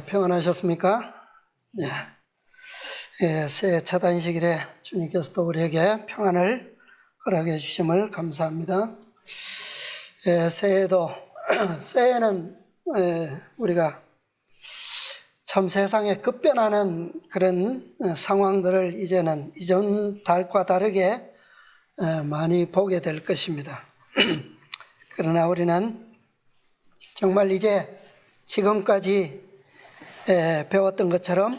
평안하셨습니까? 새해 첫 안식일에 주님께서도 우리에게 평안을 허락해 주심을 감사합니다. 새해에는 우리가 참 세상에 급변하는 그런 상황들을 이제는 이전 달과 다르게 많이 보게 될 것입니다. 그러나 우리는 정말 이제 지금까지 배웠던 것처럼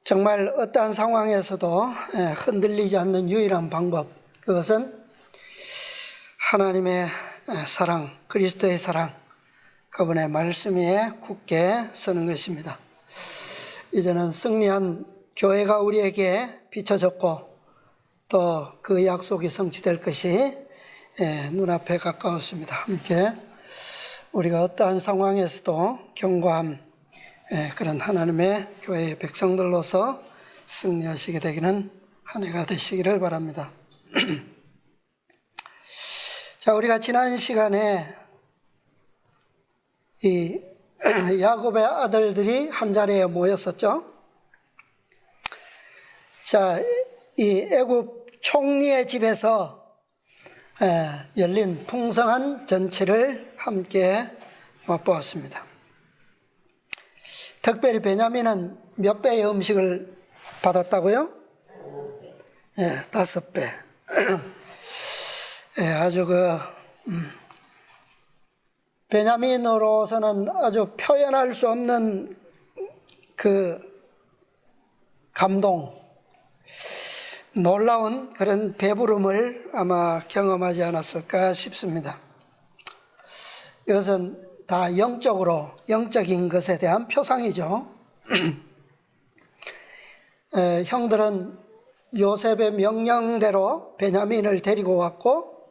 정말 어떠한 상황에서도 흔들리지 않는 유일한 방법, 그것은 하나님의 사랑, 그리스도의 사랑, 그분의 말씀 위에 굳게 서는 것입니다. 이제는 승리한 교회가 우리에게 비춰졌고 또 그 약속이 성취될 것이 눈앞에 가까웠습니다. 함께 우리가 어떠한 상황에서도 견고함, 그런 하나님의 교회의 백성들로서 승리하시게 되기는 한 해가 되시기를 바랍니다. 자, 우리가 지난 시간에 이 야곱의 아들들이 한 자리에 모였었죠. 자, 이 애굽 총리의 집에서 열린 풍성한 잔치를 함께 맛보았습니다. 특별히 베냐민은 몇 배의 음식을 받았다고요? 5배. 아주 베냐민으로서는 아주 표현할 수 없는 그 감동, 놀라운 그런 배부름을 아마 경험하지 않았을까 싶습니다. 이것은 다 영적인 것에 대한 표상이죠. 형들은 요셉의 명령대로 베냐민을 데리고 왔고,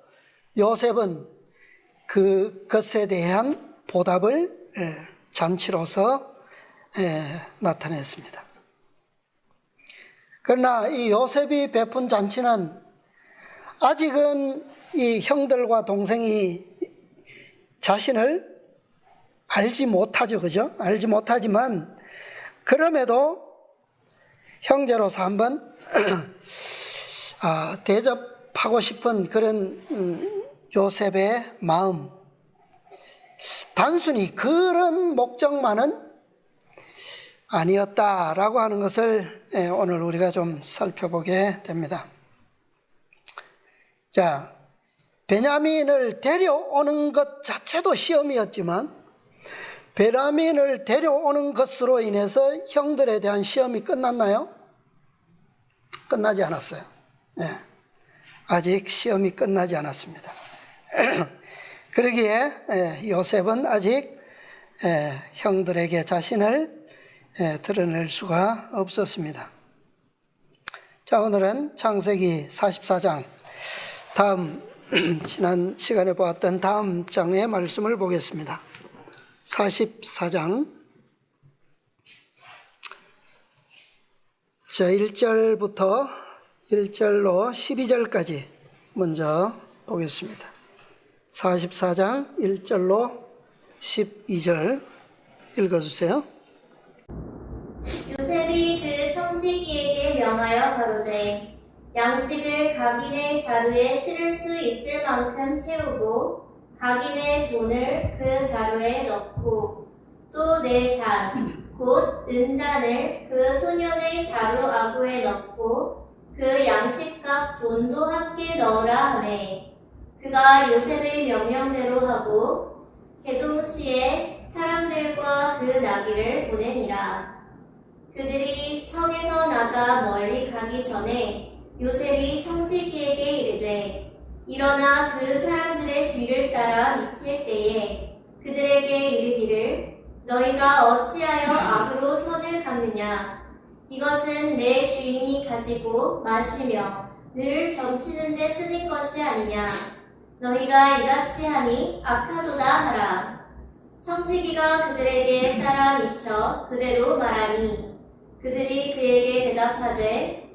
요셉은 그것에 대한 보답을 잔치로서 나타냈습니다. 그러나 이 요셉이 베푼 잔치는 아직은 이 형들과 동생이 자신을 알지 못하죠, 그죠? 알지 못하지만 그럼에도 형제로서 한번 대접하고 싶은 그런 요셉의 마음, 단순히 그런 목적만은 아니었다라고 하는 것을 오늘 우리가 좀 살펴보게 됩니다. 자, 베냐민을 데려오는 것 자체도 시험이었지만 베냐민을 데려오는 것으로 인해서 형들에 대한 시험이 끝났나요? 끝나지 않았어요. 아직 시험이 끝나지 않았습니다. 그러기에 요셉은 아직 형들에게 자신을 드러낼 수가 없었습니다. 자, 오늘은 창세기 44장, 지난 시간에 보았던 다음 장의 말씀을 보겠습니다. 44장, 자, 1절로 12절까지 먼저 보겠습니다. 44장 1절로 12절 읽어주세요. 요셉이 그 청지기에게 명하여 가로되 양식을 각인의 자루에 실을 수 있을 만큼 채우고 각인의 돈을 그 자루에 넣고 또 내 잔, 곧 은잔을 그 소년의 자루 아구에 넣고 그 양식값 돈도 함께 넣으라 하매 그가 요셉의 명령대로 하고 개동시에 사람들과 그 나귀를 보내니라. 그들이 성에서 나가 멀리 가기 전에 요셉이 청지기에게 이르되 일어나 그 사람들의 뒤를 따라 미칠 때에 그들에게 이르기를 너희가 어찌하여 악으로 손을 갚느냐. 이것은 내 주인이 가지고 마시며 늘 점치는 데 쓰는 것이 아니냐. 너희가 이같이 하니 악하도다 하라. 청지기가 그들에게 따라 미쳐 그대로 말하니 그들이 그에게 대답하되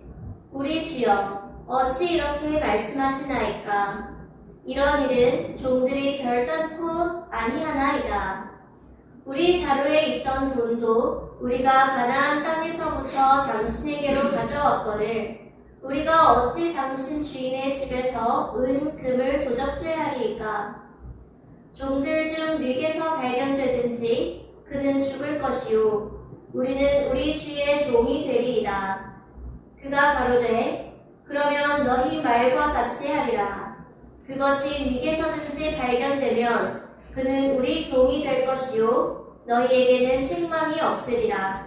우리 주여 어찌 이렇게 말씀하시나이까. 이런 일은 종들이 결단코 아니하나이다. 우리 자루에 있던 돈도 우리가 가나안 땅에서부터 당신에게로 가져왔거늘 우리가 어찌 당신 주인의 집에서 은, 금을 도적질하리이까? 종들 중 뮤게서 발견되든지 그는 죽을 것이요 우리는 우리 주의 종이 되리이다. 그가 가로되 그러면 너희 말과 같이 하리라. 그것이 뮤게서든지 발견되면 그는 우리 종이 될 것이요 너희에게는 책망이 없으리라.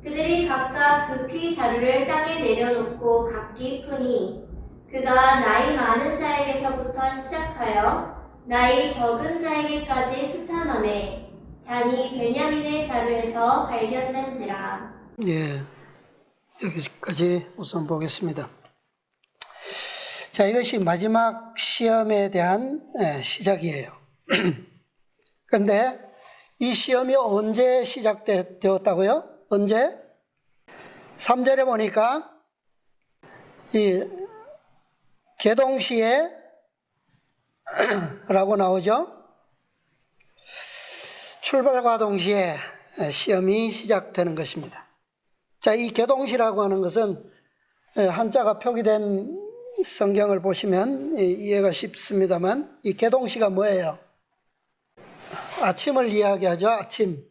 그들이 각각 급히 자루를 땅에 내려놓고 각기 푸니 그가 나이 많은 자에게서부터 시작하여 나이 적은 자에게까지 수탐하매 잔이 베냐민의 자루에서 발견된지라. 예, 여기까지 우선 보겠습니다. 자, 이것이 마지막 시험에 대한 시작이에요. 그런데 이 시험이 언제 시작되었다고요? 언제? 3절에 보니까 이 계동시에 라고 나오죠. 출발과 동시에 시험이 시작되는 것입니다. 자, 이 계동시라고 하는 것은 한자가 표기된 성경을 보시면 이해가 쉽습니다만 이 계동시가 뭐예요? 아침을 이야기하죠. 아침.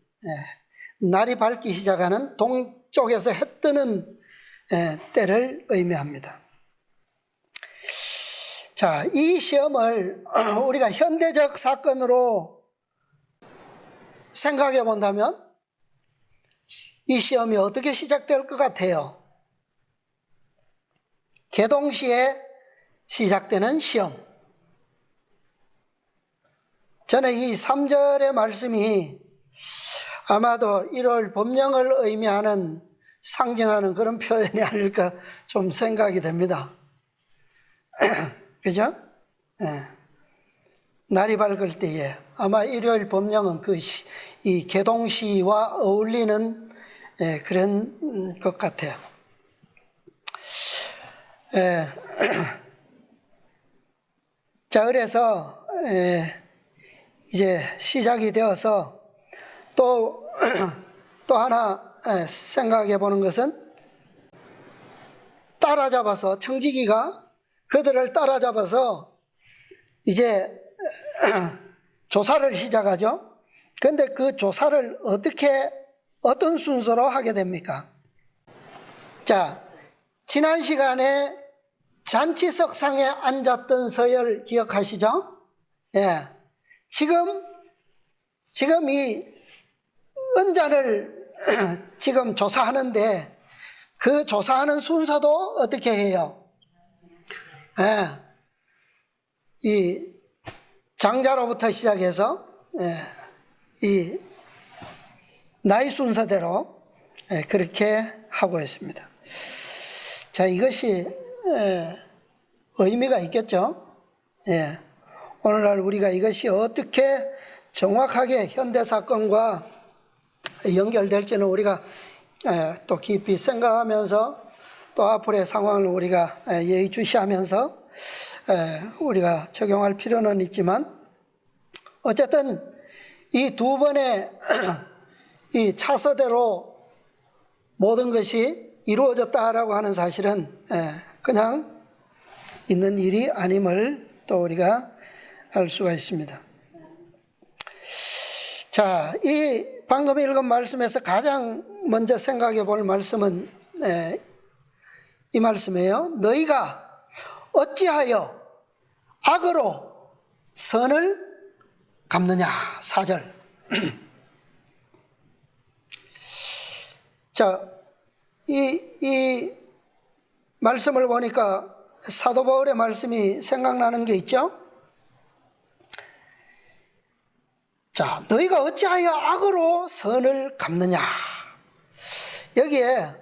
날이 밝기 시작하는 동쪽에서 해 뜨는 때를 의미합니다. 자, 이 시험을 우리가 현대적 사건으로 생각해 본다면 이 시험이 어떻게 시작될 것 같아요? 계동시에 시작되는 시험. 저는 이 3절의 말씀이 아마도 1월 법령을 의미하는 상징하는 그런 표현이 아닐까 좀 생각이 됩니다. 그죠? 날이 밝을 때에 아마 일요일 법령은 이 계동시와 어울리는 그런 것 같아요. 자, 그래서 이제 시작이 되어서 또 하나 생각해 보는 것은 따라잡아서 청지기가 그들을 따라잡아서 이제 조사를 시작하죠. 그런데 그 조사를 어떤 순서로 하게 됩니까? 자, 지난 시간에 잔치석상에 앉았던 서열 기억하시죠? 예. 지금 이 은잔을 지금 조사하는데 그 조사하는 순서도 어떻게 해요? 이 장자로부터 시작해서 이 나이 순서대로 그렇게 하고 있습니다. 자, 이것이 의미가 있겠죠. 오늘날 우리가 이것이 어떻게 정확하게 현대 사건과 연결될지는 우리가 또 깊이 생각하면서 또 앞으로의 상황을 우리가 예의주시하면서 우리가 적용할 필요는 있지만 어쨌든 이 두 번의 이 차서대로 모든 것이 이루어졌다라고 하는 사실은 그냥 있는 일이 아님을 또 우리가 알 수가 있습니다. 자, 이 방금 읽은 말씀에서 가장 먼저 생각해 볼 말씀은 이 말씀이에요. 너희가 어찌하여 악으로 선을 갚느냐. 4절. 자, 이 말씀을 보니까 사도 바울의 말씀이 생각나는 게 있죠. 자, 너희가 어찌하여 악으로 선을 갚느냐. 여기에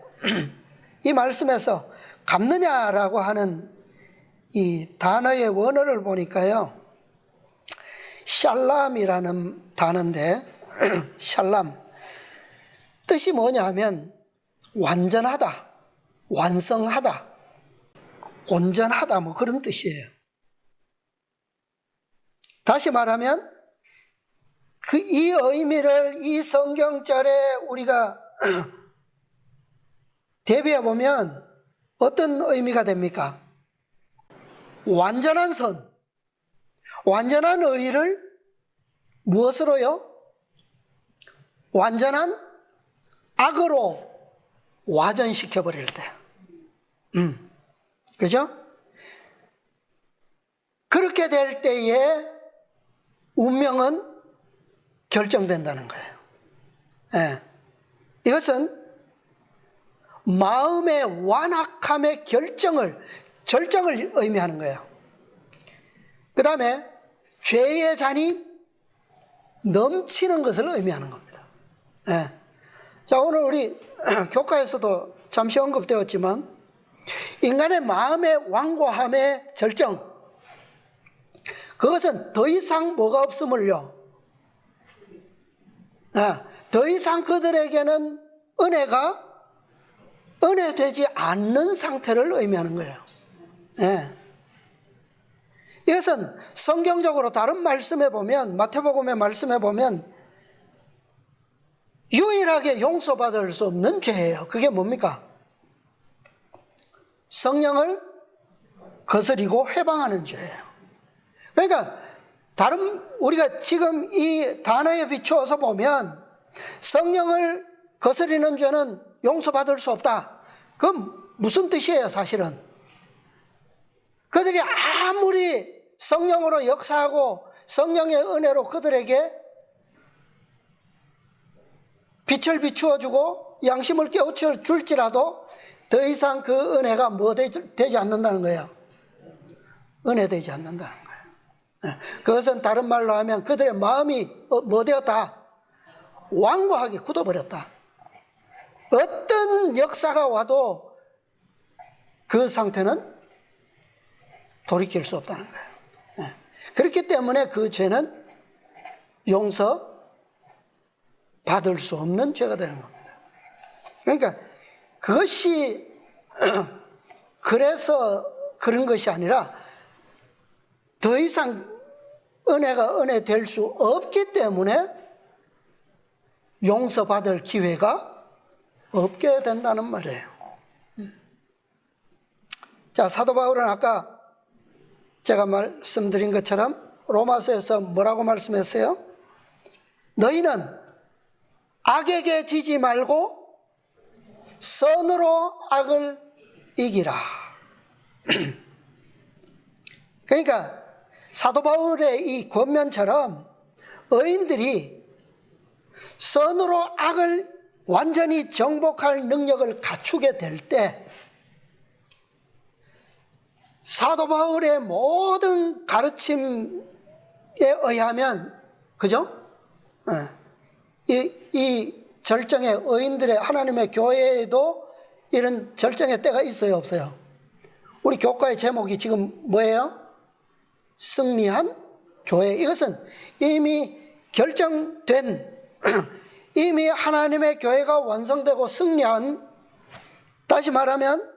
이 말씀에서 갚느냐라고 하는 이 단어의 원어를 보니까요, 샬람이라는 단어인데 샬람 뜻이 뭐냐 하면 완전하다, 완성하다, 온전하다 뭐 그런 뜻이에요. 다시 말하면 이 의미를 이 성경절에 우리가 대비해 보면 어떤 의미가 됩니까? 완전한 선, 완전한 의를 무엇으로요? 완전한 악으로 와전시켜버릴 때. 그죠? 그렇게 될 때에 운명은 결정된다는 거예요. 예. 이것은 마음의 완악함의 절정을 의미하는 거예요. 그 다음에 죄의 잔이 넘치는 것을 의미하는 겁니다. 예. 자, 오늘 우리 교과에서도 잠시 언급되었지만 인간의 마음의 완고함의 절정, 그것은 더 이상 뭐가 없음을요, 더 이상 그들에게는 은혜되지 않는 상태를 의미하는 거예요. 예. 이것은 성경적으로 다른 말씀에 보면, 마태복음의 말씀에 보면 유일하게 용서받을 수 없는 죄예요. 그게 뭡니까? 성령을 거스리고 회방하는 죄예요. 그러니까 우리가 지금 이 단어에 비추어서 보면 성령을 거스리는 죄는 용서받을 수 없다. 그럼 무슨 뜻이에요, 사실은? 그들이 아무리 성령으로 역사하고 성령의 은혜로 그들에게 빛을 비추어주고 양심을 깨우쳐줄지라도 더 이상 그 은혜가 되지 않는다는 거예요. 은혜되지 않는다는 거예요. 그것은 다른 말로 하면 그들의 마음이 뭐 되었다? 완고하게 굳어버렸다. 어떤 역사가 와도 그 상태는 돌이킬 수 없다는 거예요. 그렇기 때문에 그 죄는 용서받을 수 없는 죄가 되는 겁니다. 그러니까 그것이 그래서 그런 것이 아니라 더 이상 은혜가 은혜될 수 없기 때문에 용서받을 기회가 없게 된다는 말이에요. 자, 사도 바울은 아까 제가 말씀드린 것처럼 로마서에서 뭐라고 말씀했어요? 너희는 악에게 지지 말고 선으로 악을 이기라. 그러니까 사도 바울의 이 권면처럼 의인들이 선으로 악을 완전히 정복할 능력을 갖추게 될 때 사도 바울의 모든 가르침에 의하면, 그죠? 이 절정의 의인들의 하나님의 교회에도 이런 절정의 때가 있어요, 없어요? 우리 교과의 제목이 지금 뭐예요? 승리한 교회. 이것은 이미 결정된, 이미 하나님의 교회가 완성되고 승리한, 다시 말하면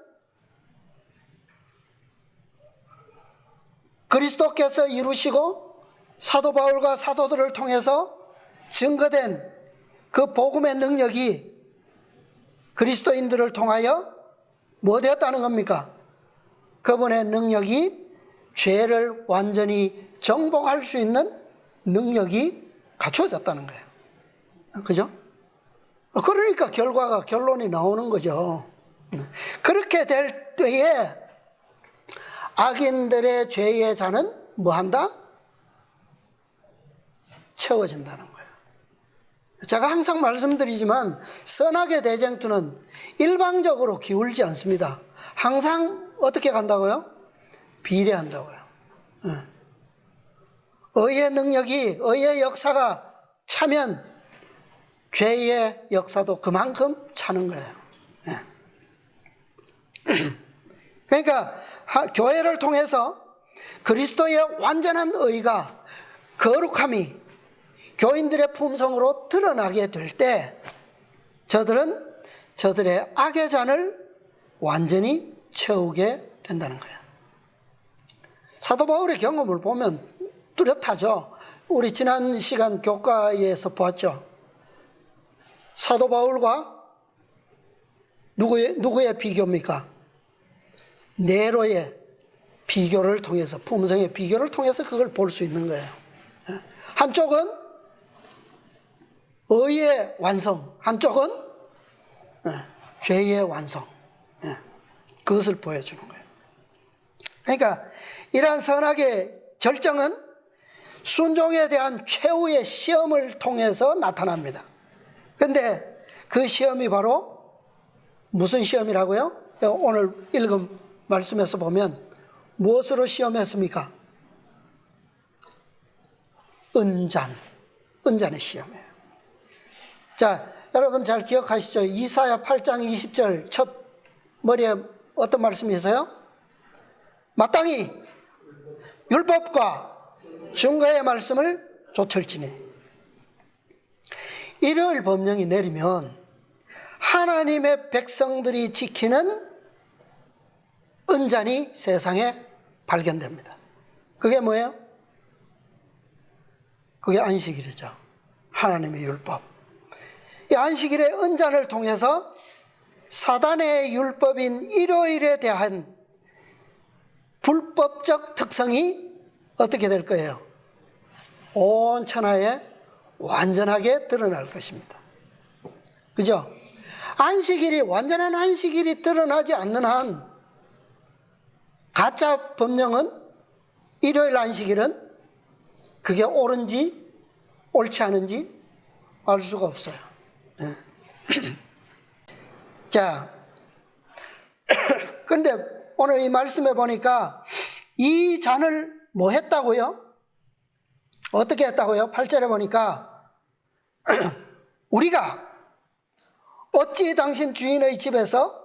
그리스도께서 이루시고 사도 바울과 사도들을 통해서 증거된 그 복음의 능력이 그리스도인들을 통하여 뭐 되었다는 겁니까? 그분의 능력이 죄를 완전히 정복할 수 있는 능력이 갖추어졌다는 거예요. 그죠? 그러니까 결론이 나오는 거죠. 그렇게 될 때에 악인들의 죄의 잔은 뭐 한다? 채워진다는 거예요. 제가 항상 말씀드리지만 선악의 대쟁투는 일방적으로 기울지 않습니다. 항상 어떻게 간다고요? 비례한다고요. 의의 능력이, 의의 역사가 차면 죄의 역사도 그만큼 차는 거예요. 그러니까 교회를 통해서 그리스도의 완전한 의가, 거룩함이 교인들의 품성으로 드러나게 될 때 저들은 저들의 악의 잔을 완전히 채우게 된다는 거예요. 사도 바울의 경험을 보면 뚜렷하죠. 우리 지난 시간 교과에서 보았죠. 사도 바울과 누구의 비교입니까? 네로의 비교를 통해서, 품성의 비교를 통해서 그걸 볼 수 있는 거예요. 한쪽은 의의 완성, 한쪽은 죄의 완성. 그것을 보여주는 거예요. 그러니까 이러한 선악의 절정은 순종에 대한 최후의 시험을 통해서 나타납니다. 그런데 그 시험이 바로 무슨 시험이라고요? 오늘 읽은 말씀에서 보면 무엇으로 시험했습니까? 은잔의 시험이에요. 자, 여러분 잘 기억하시죠? 이사야 8장 20절 첫 머리에 어떤 말씀이 있어요? 마땅히 율법과 증거의 말씀을 좇을지니. 일요일 법령이 내리면 하나님의 백성들이 지키는 은잔이 세상에 발견됩니다. 그게 뭐예요? 그게 안식일이죠. 하나님의 율법. 이 안식일의 은잔을 통해서 사단의 율법인 일요일에 대한 불법적 특성이 어떻게 될 거예요? 온 천하에 완전하게 드러날 것입니다. 그죠? 안식일이, 완전한 안식일이 드러나지 않는 한 가짜 법령은, 일요일 안식일은 그게 옳은지 옳지 않은지 알 수가 없어요. 자, 그런데 오늘 이 말씀에 보니까 이 잔을 뭐 했다고요? 어떻게 했다고요? 8절에 보니까 우리가 어찌 당신 주인의 집에서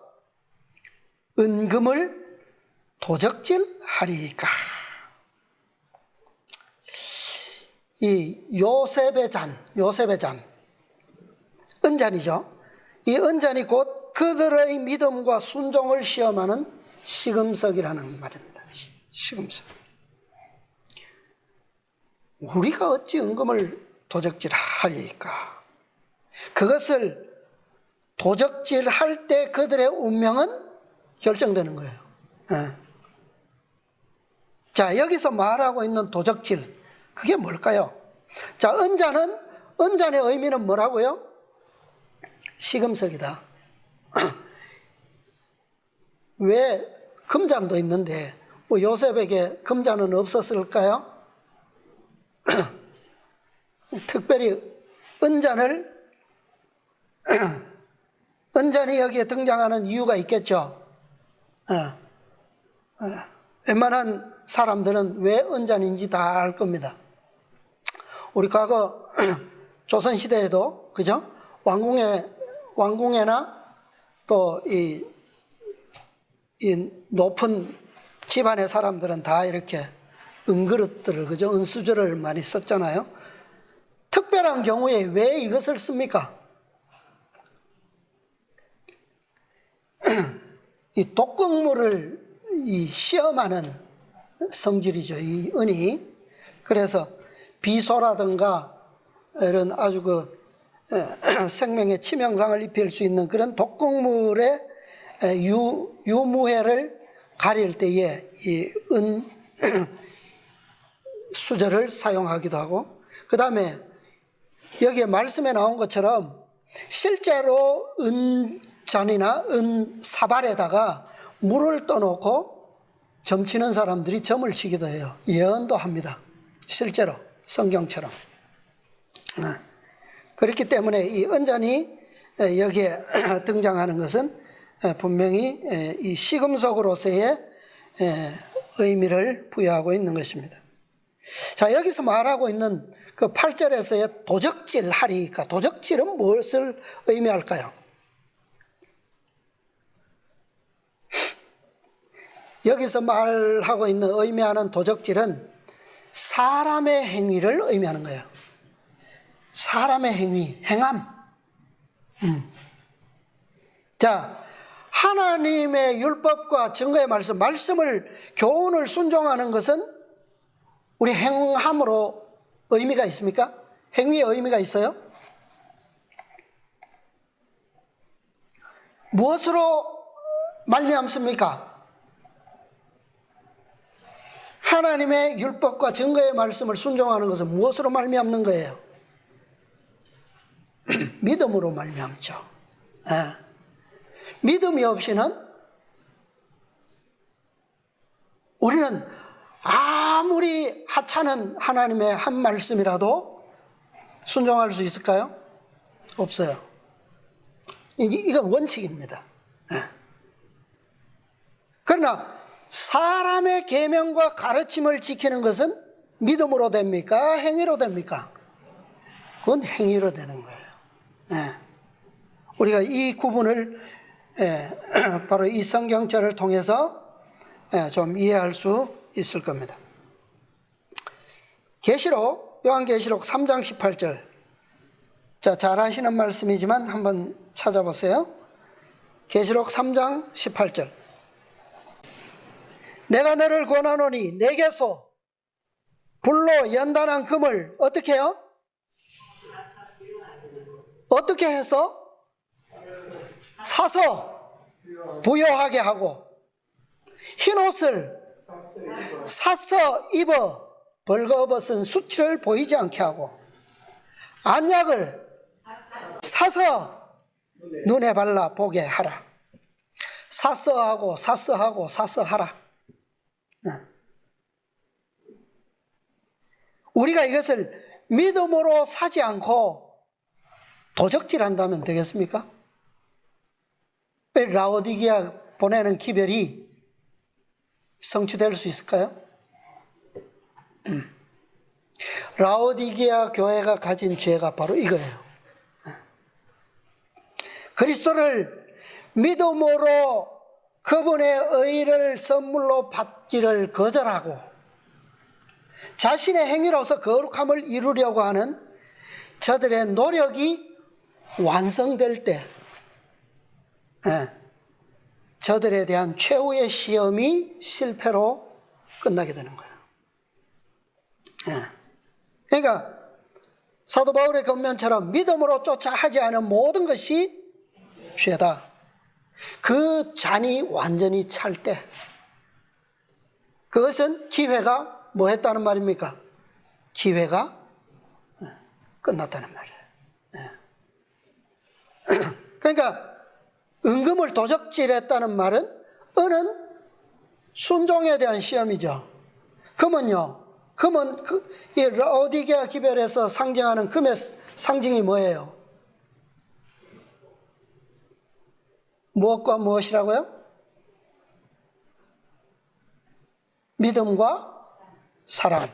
은금을 도적질하리까? 이 요셉의 잔, 은잔이죠. 이 은잔이 곧 그들의 믿음과 순종을 시험하는 시금석이라는 말입니다. 시금석. 우리가 어찌 은금을 도적질하리까? 그것을 도적질할 때 그들의 운명은 결정되는 거예요. 자, 여기서 말하고 있는 도적질, 그게 뭘까요? 자, 은잔의 의미는 뭐라고요? 시금석이다. 왜 금잔도 있는데 뭐 요셉에게 금잔은 없었을까요? 특별히 은잔이 여기에 등장하는 이유가 있겠죠. 웬만한 사람들은 왜 은잔인지 다 알 겁니다. 우리 과거 조선시대에도, 그죠? 왕궁에나 또 이 높은 집안의 사람들은 다 이렇게 은그릇들을, 그죠? 은수저를 많이 썼잖아요. 특별한 경우에 왜 이것을 씁니까? 이 독극물을 시험하는 성질이죠, 이 은이. 그래서 비소라든가 이런 아주 생명에 치명상을 입힐 수 있는 그런 독극물의 유무해를 가릴 때에 이 은 수저를 사용하기도 하고, 그 다음에 여기에 말씀에 나온 것처럼 실제로 은잔이나 은사발에다가 물을 떠놓고 점치는 사람들이 점을 치기도 해요. 예언도 합니다. 실제로 성경처럼. 그렇기 때문에 이 은잔이 여기에 등장하는 것은 분명히 이 시금석으로서의 의미를 부여하고 있는 것입니다. 자, 여기서 말하고 있는 그 8절에서의 도적질하리까, 도적질은 무엇을 의미할까요? 여기서 말하고 있는, 의미하는 도적질은 사람의 행위를 의미하는 거예요. 사람의 행함. 자, 하나님의 율법과 증거의 말씀을, 교훈을 순종하는 것은 우리 행함으로 의미가 있습니까? 행위에 의미가 있어요? 무엇으로 말미암습니까? 하나님의 율법과 증거의 말씀을 순종하는 것은 무엇으로 말미암는 거예요? 믿음으로 말미암죠. 믿음이 없이는 우리는 아무리 하찮은 하나님의 한 말씀이라도 순종할 수 있을까요? 없어요. 이건 원칙입니다. 그러나 사람의 계명과 가르침을 지키는 것은 믿음으로 됩니까? 행위로 됩니까? 그건 행위로 되는 거예요. 우리가 이 구분을 바로 이 성경절을 통해서 좀 이해할 수 있을 겁니다. 계시록, 요한계시록 3장 18절. 자, 잘 아시는 말씀이지만 한번 찾아보세요. 계시록 3장 18절. 내가 너를 권하노니 내게서 불로 연단한 금을 어떻게 해요? 어떻게 해서? 사서 부요하게 하고 흰옷을 사서 입어 벌거벗은 수치를 보이지 않게 하고 안약을 사서 눈에 발라 보게 하라. 사서 하고 사서 하고 사서 하라. 우리가 이것을 믿음으로 사지 않고 도적질한다면 되겠습니까? 라오디게아 보내는 기별이 성취될 수 있을까요? 라오디게아 교회가 가진 죄가 바로 이거예요. 그리스도를 믿음으로 그분의 의를 선물로 받기를 거절하고 자신의 행위로서 거룩함을 이루려고 하는 저들의 노력이 완성될 때 저들에 대한 최후의 시험이 실패로 끝나게 되는 거예요. 그러니까 사도 바울의 권면처럼 믿음으로 쫓아 하지 않은 모든 것이 죄다. 그 잔이 완전히 찰 때 그것은 기회가 뭐 했다는 말입니까? 기회가 끝났다는 말이에요. 그러니까 은금을 도적질했다는 말은 은은 순종에 대한 시험이죠. 금은요. 금은 이 라오디게아 기별에서 상징하는 금의 상징이 뭐예요? 무엇과 무엇이라고요? 믿음과 사랑.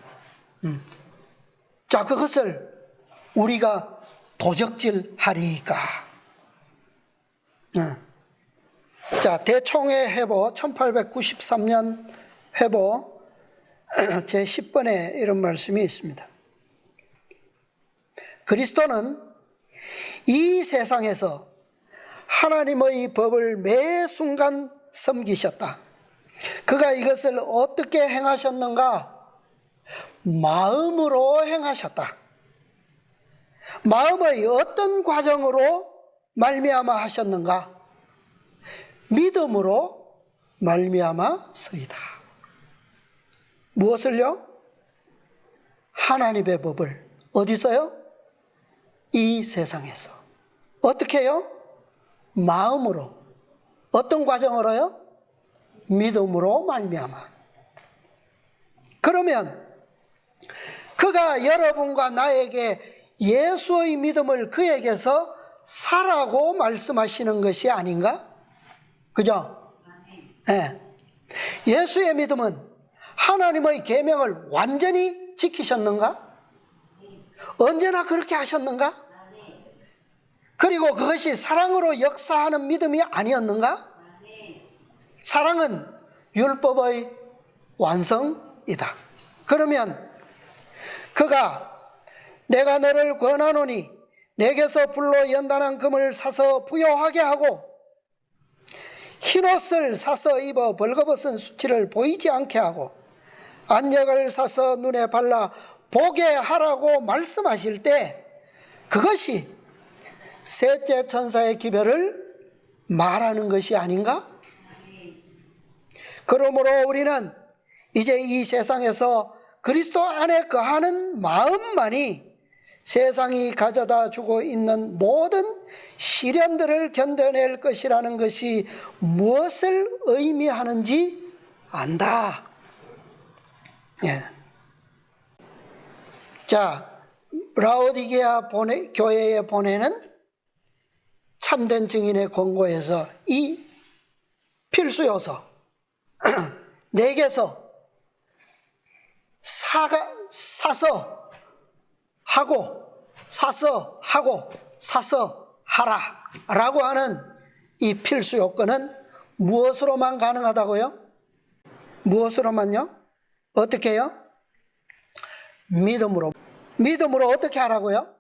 자, 그것을 우리가 도적질하리까. 자, 대총회 회보 1893년 회보 제 10번에 이런 말씀이 있습니다. 그리스도는 이 세상에서 하나님의 법을 매 순간 섬기셨다. 그가 이것을 어떻게 행하셨는가? 마음으로 행하셨다. 마음의 어떤 과정으로 말미암아 하셨는가? 믿음으로 말미암아서이다. 무엇을요? 하나님의 법을 어디서요? 이 세상에서. 어떻게 해요? 마음으로. 어떤 과정으로요? 믿음으로 말미암아. 그러면 그가 여러분과 나에게 예수의 믿음을 그에게서 사라고 말씀하시는 것이 아닌가? 그죠? 네. 예수의 믿음은 하나님의 계명을 완전히 지키셨는가? 언제나 그렇게 하셨는가? 그리고 그것이 사랑으로 역사하는 믿음이 아니었는가? 사랑은 율법의 완성이다. 그러면 그가 내가 너를 권하노니 내게서 불로 연단한 금을 사서 부요하게 하고 흰옷을 사서 입어 벌거벗은 수치를 보이지 않게 하고 안력을 사서 눈에 발라 보게 하라고 말씀하실 때 그것이 셋째 천사의 기별을 말하는 것이 아닌가? 그러므로 우리는 이제 이 세상에서 그리스도 안에 거하는 마음만이 세상이 가져다 주고 있는 모든 시련들을 견뎌낼 것이라는 것이 무엇을 의미하는지 안다. 예. 자, 라오디게아 교회에 보내는 참된 증인의 권고에서 이 필수 요소 4개서 사서 하고 사서 하라 라고 하는 이 필수 요건은 무엇으로만 가능하다고요? 무엇으로만요? 어떻게 해요? 믿음으로 어떻게 하라고요?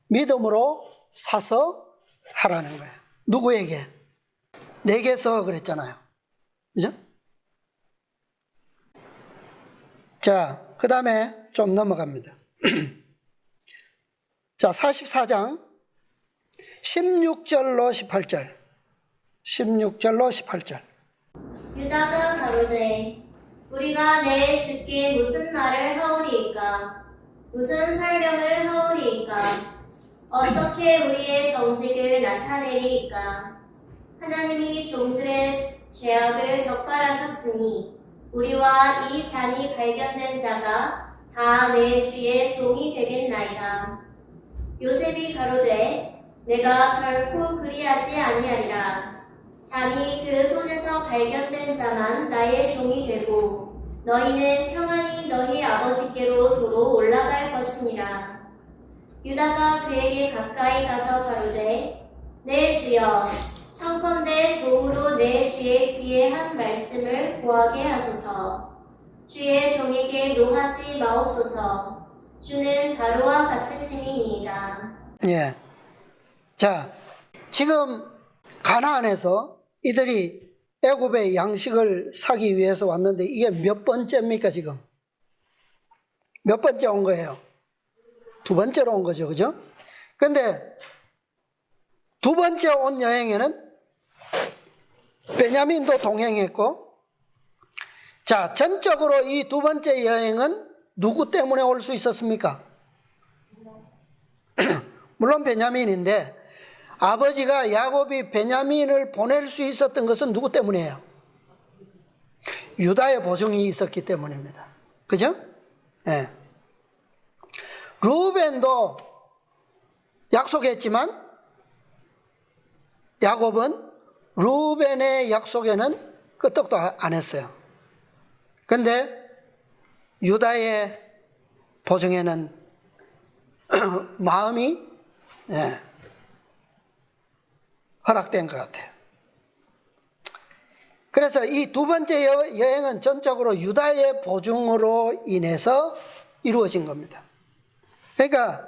믿음으로 사서 하라는 거예요. 누구에게? 내게서 그랬잖아요. 그죠? 자, 그 다음에 좀 넘어갑니다. 자, 44장 16절로 18절. 16절로 18절. 유다가 가로되 우리가 내 주께 무슨 말을 하오리이까? 무슨 설명을 하오리이까? 어떻게 우리의 정직을 나타내리이까? 하나님이 종들의 죄악을 적발하셨으니 우리와 이 잔이 발견된 자가 다 내 주의 종이 되겠나이다. 요셉이 가로되 내가 결코 그리하지 아니하리라. 잔이 그 손에서 발견된 자만 나의 종이 되고 너희는 평안히 너희 아버지께로 도로 올라갈 것이니라. 유다가 그에게 가까이 가서 가로되 내 주여 청컨대 종으로 내 주의 귀에 한 말씀을 고하게 하소서. 주의 종에게 노하지 마옵소서. 주는 바로와 같으심이니이다. 예. 자, 지금 가나안에서 이들이 애굽의 양식을 사기 위해서 왔는데 이게 몇 번째입니까 지금? 몇 번째 온 거예요? 2번째로 온 거죠, 그죠? 근데 2번째 온 여행에는 베냐민도 동행했고, 자, 전적으로 이 2번째 여행은 누구 때문에 올 수 있었습니까? 물론 베냐민인데 아버지가 야곱이 베냐민을 보낼 수 있었던 것은 누구 때문이에요? 유다의 보증이 있었기 때문입니다. 그죠? 예. 루벤도 약속했지만 야곱은 루벤의 약속에는 끄떡도 안 했어요. 근데 유다의 보증에는 마음이 허락된 것 같아요. 그래서 이 2번째 여행은 전적으로 유다의 보증으로 인해서 이루어진 겁니다. 그러니까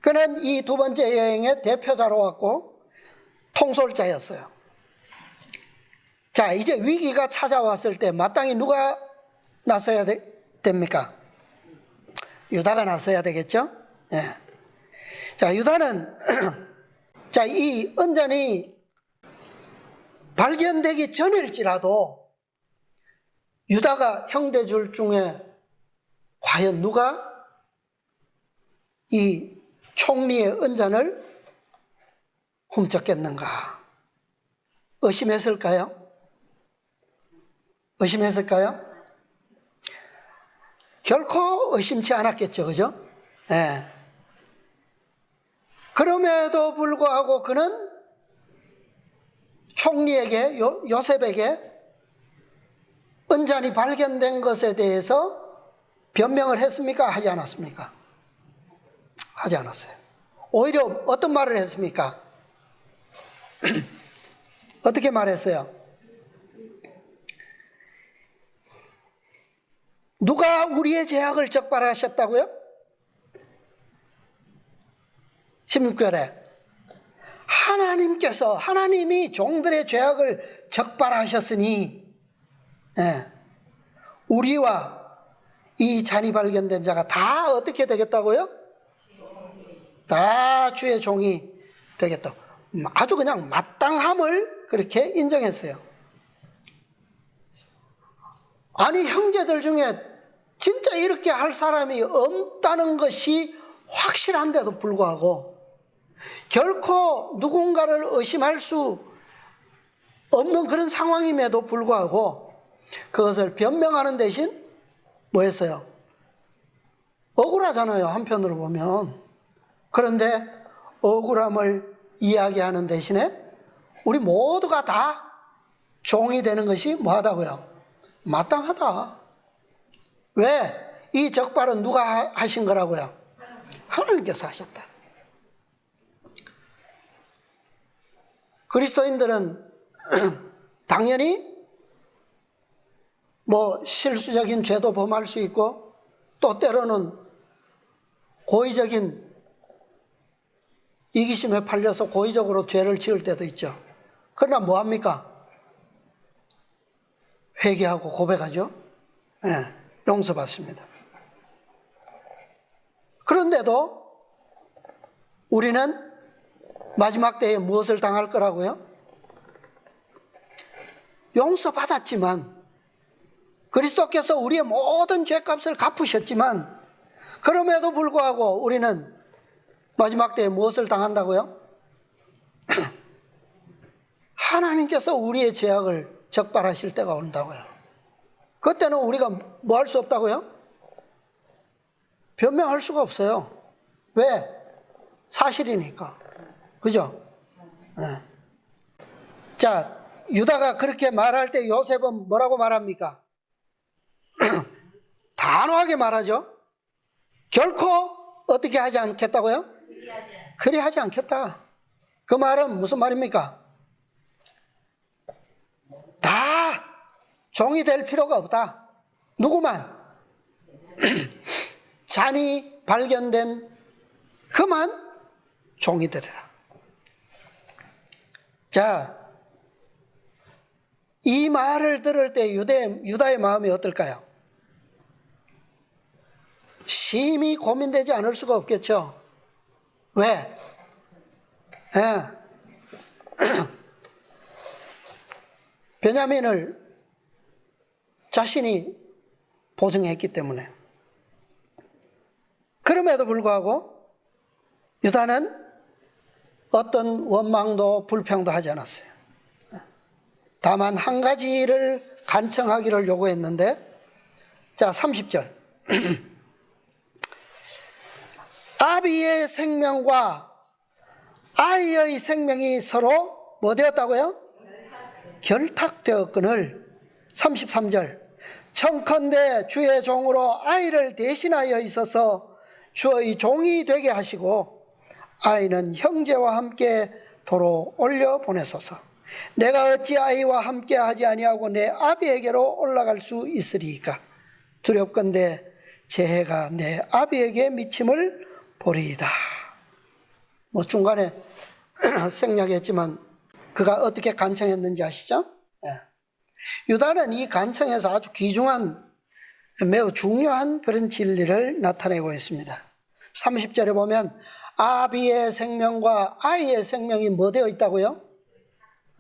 그는 이 2번째 여행의 대표자로 왔고 통솔자였어요. 자, 이제 위기가 찾아왔을 때 마땅히 누가 나서야 됩니까? 유다가 나서야 되겠죠? 예. 자, 유다는 자, 이 은잔이 발견되기 전일지라도 유다가 형제들 중에 과연 누가 이 총리의 은잔을 훔쳤겠는가? 의심했을까요? 의심했을까요? 결코 의심치 않았겠죠, 그죠? 예. 그럼에도 불구하고 그는 총리에게, 요셉에게 은잔이 발견된 것에 대해서 변명을 했습니까? 하지 않았습니까? 하지 않았어요. 오히려 어떤 말을 했습니까? 어떻게 말했어요? 누가 우리의 죄악을 적발하셨다고요? 16절에 하나님이 종들의 죄악을 적발하셨으니, 예, 우리와 이 잔이 발견된 자가 다 어떻게 되겠다고요? 다 주의 종이 되겠다. 아주 그냥 마땅함을 그렇게 인정했어요. 아니, 형제들 중에 진짜 이렇게 할 사람이 없다는 것이 확실한데도 불구하고 결코 누군가를 의심할 수 없는 그런 상황임에도 불구하고 그것을 변명하는 대신 뭐 했어요? 억울하잖아요, 한편으로 보면. 그런데 억울함을 이야기하는 대신에 우리 모두가 다 종이 되는 것이 뭐하다고요? 마땅하다. 왜? 이 적발은 누가 하신 거라고요? 하나님께서 하셨다. 그리스도인들은 당연히 뭐 실수적인 죄도 범할 수 있고 또 때로는 고의적인 이기심에 팔려서 고의적으로 죄를 지을 때도 있죠. 그러나 뭐합니까? 회개하고 고백하죠. 네, 용서받습니다. 그런데도 우리는 마지막 때에 무엇을 당할 거라고요? 용서받았지만 그리스도께서 우리의 모든 죄값을 갚으셨지만 그럼에도 불구하고 우리는 마지막 때에 무엇을 당한다고요? 하나님께서 우리의 죄악을 적발하실 때가 온다고요. 그때는 우리가 뭐 할 수 없다고요? 변명할 수가 없어요. 왜? 사실이니까. 그죠? 네. 자, 유다가 그렇게 말할 때 요셉은 뭐라고 말합니까? 단호하게 말하죠. 결코 어떻게 하지 않겠다고요? 그리 하지 않겠다. 그 말은 무슨 말입니까? 다 종이 될 필요가 없다. 누구만 잔이 발견된 그만 종이 되리라. 자, 이 말을 들을 때 유다의 마음이 어떨까요? 심히 고민되지 않을 수가 없겠죠. 왜? 베냐민을 자신이 보증했기 때문에. 그럼에도 불구하고 유다는 어떤 원망도 불평도 하지 않았어요. 다만 한 가지를 간청하기를 요구했는데, 자, 30절. 아비의 생명과 아이의 생명이 서로 뭐 되었다고요? 결탁되었거늘. 33절. 청컨대 주의 종으로 아이를 대신하여 있어서 주의 종이 되게 하시고 아이는 형제와 함께 도로 올려 보내소서. 내가 어찌 아이와 함께 하지 아니하고 내 아비에게로 올라갈 수 있으리이까. 두렵건대 재해가 내 아비에게 미침을 보리이다. 뭐 중간에 생략했지만 그가 어떻게 간청했는지 아시죠? 유다는 이 간청에서 아주 귀중한, 매우 중요한 그런 진리를 나타내고 있습니다. 30절에 보면 아비의 생명과 아이의 생명이 뭐 되어 있다고요?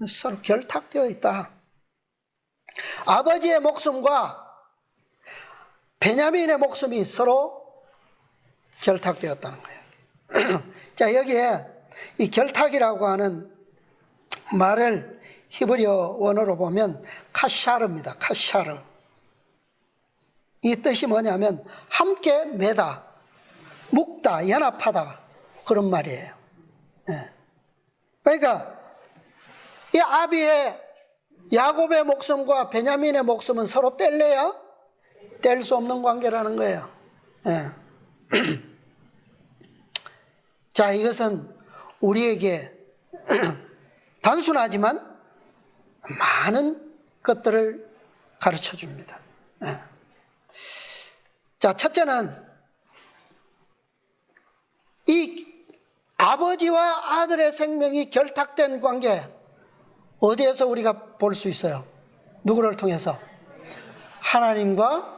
서로 결탁되어 있다. 아버지의 목숨과 베냐민의 목숨이 서로 결탁되었다는 거예요. 자, 여기에 이 결탁이라고 하는 말을 히브리어 원어로 보면 카샤르입니다. 카샤르. 이 뜻이 뭐냐면 함께 매다, 묶다, 연합하다, 그런 말이에요. 그러니까 이 아비의 야곱의 목숨과 베냐민의 목숨은 서로 뗄래야 뗄 수 없는 관계라는 거예요. 자, 이것은 우리에게 단순하지만 많은 것들을 가르쳐 줍니다. 자, 첫째는 이 아버지와 아들의 생명이 결탁된 관계, 어디에서 우리가 볼 수 있어요? 누구를 통해서? 하나님과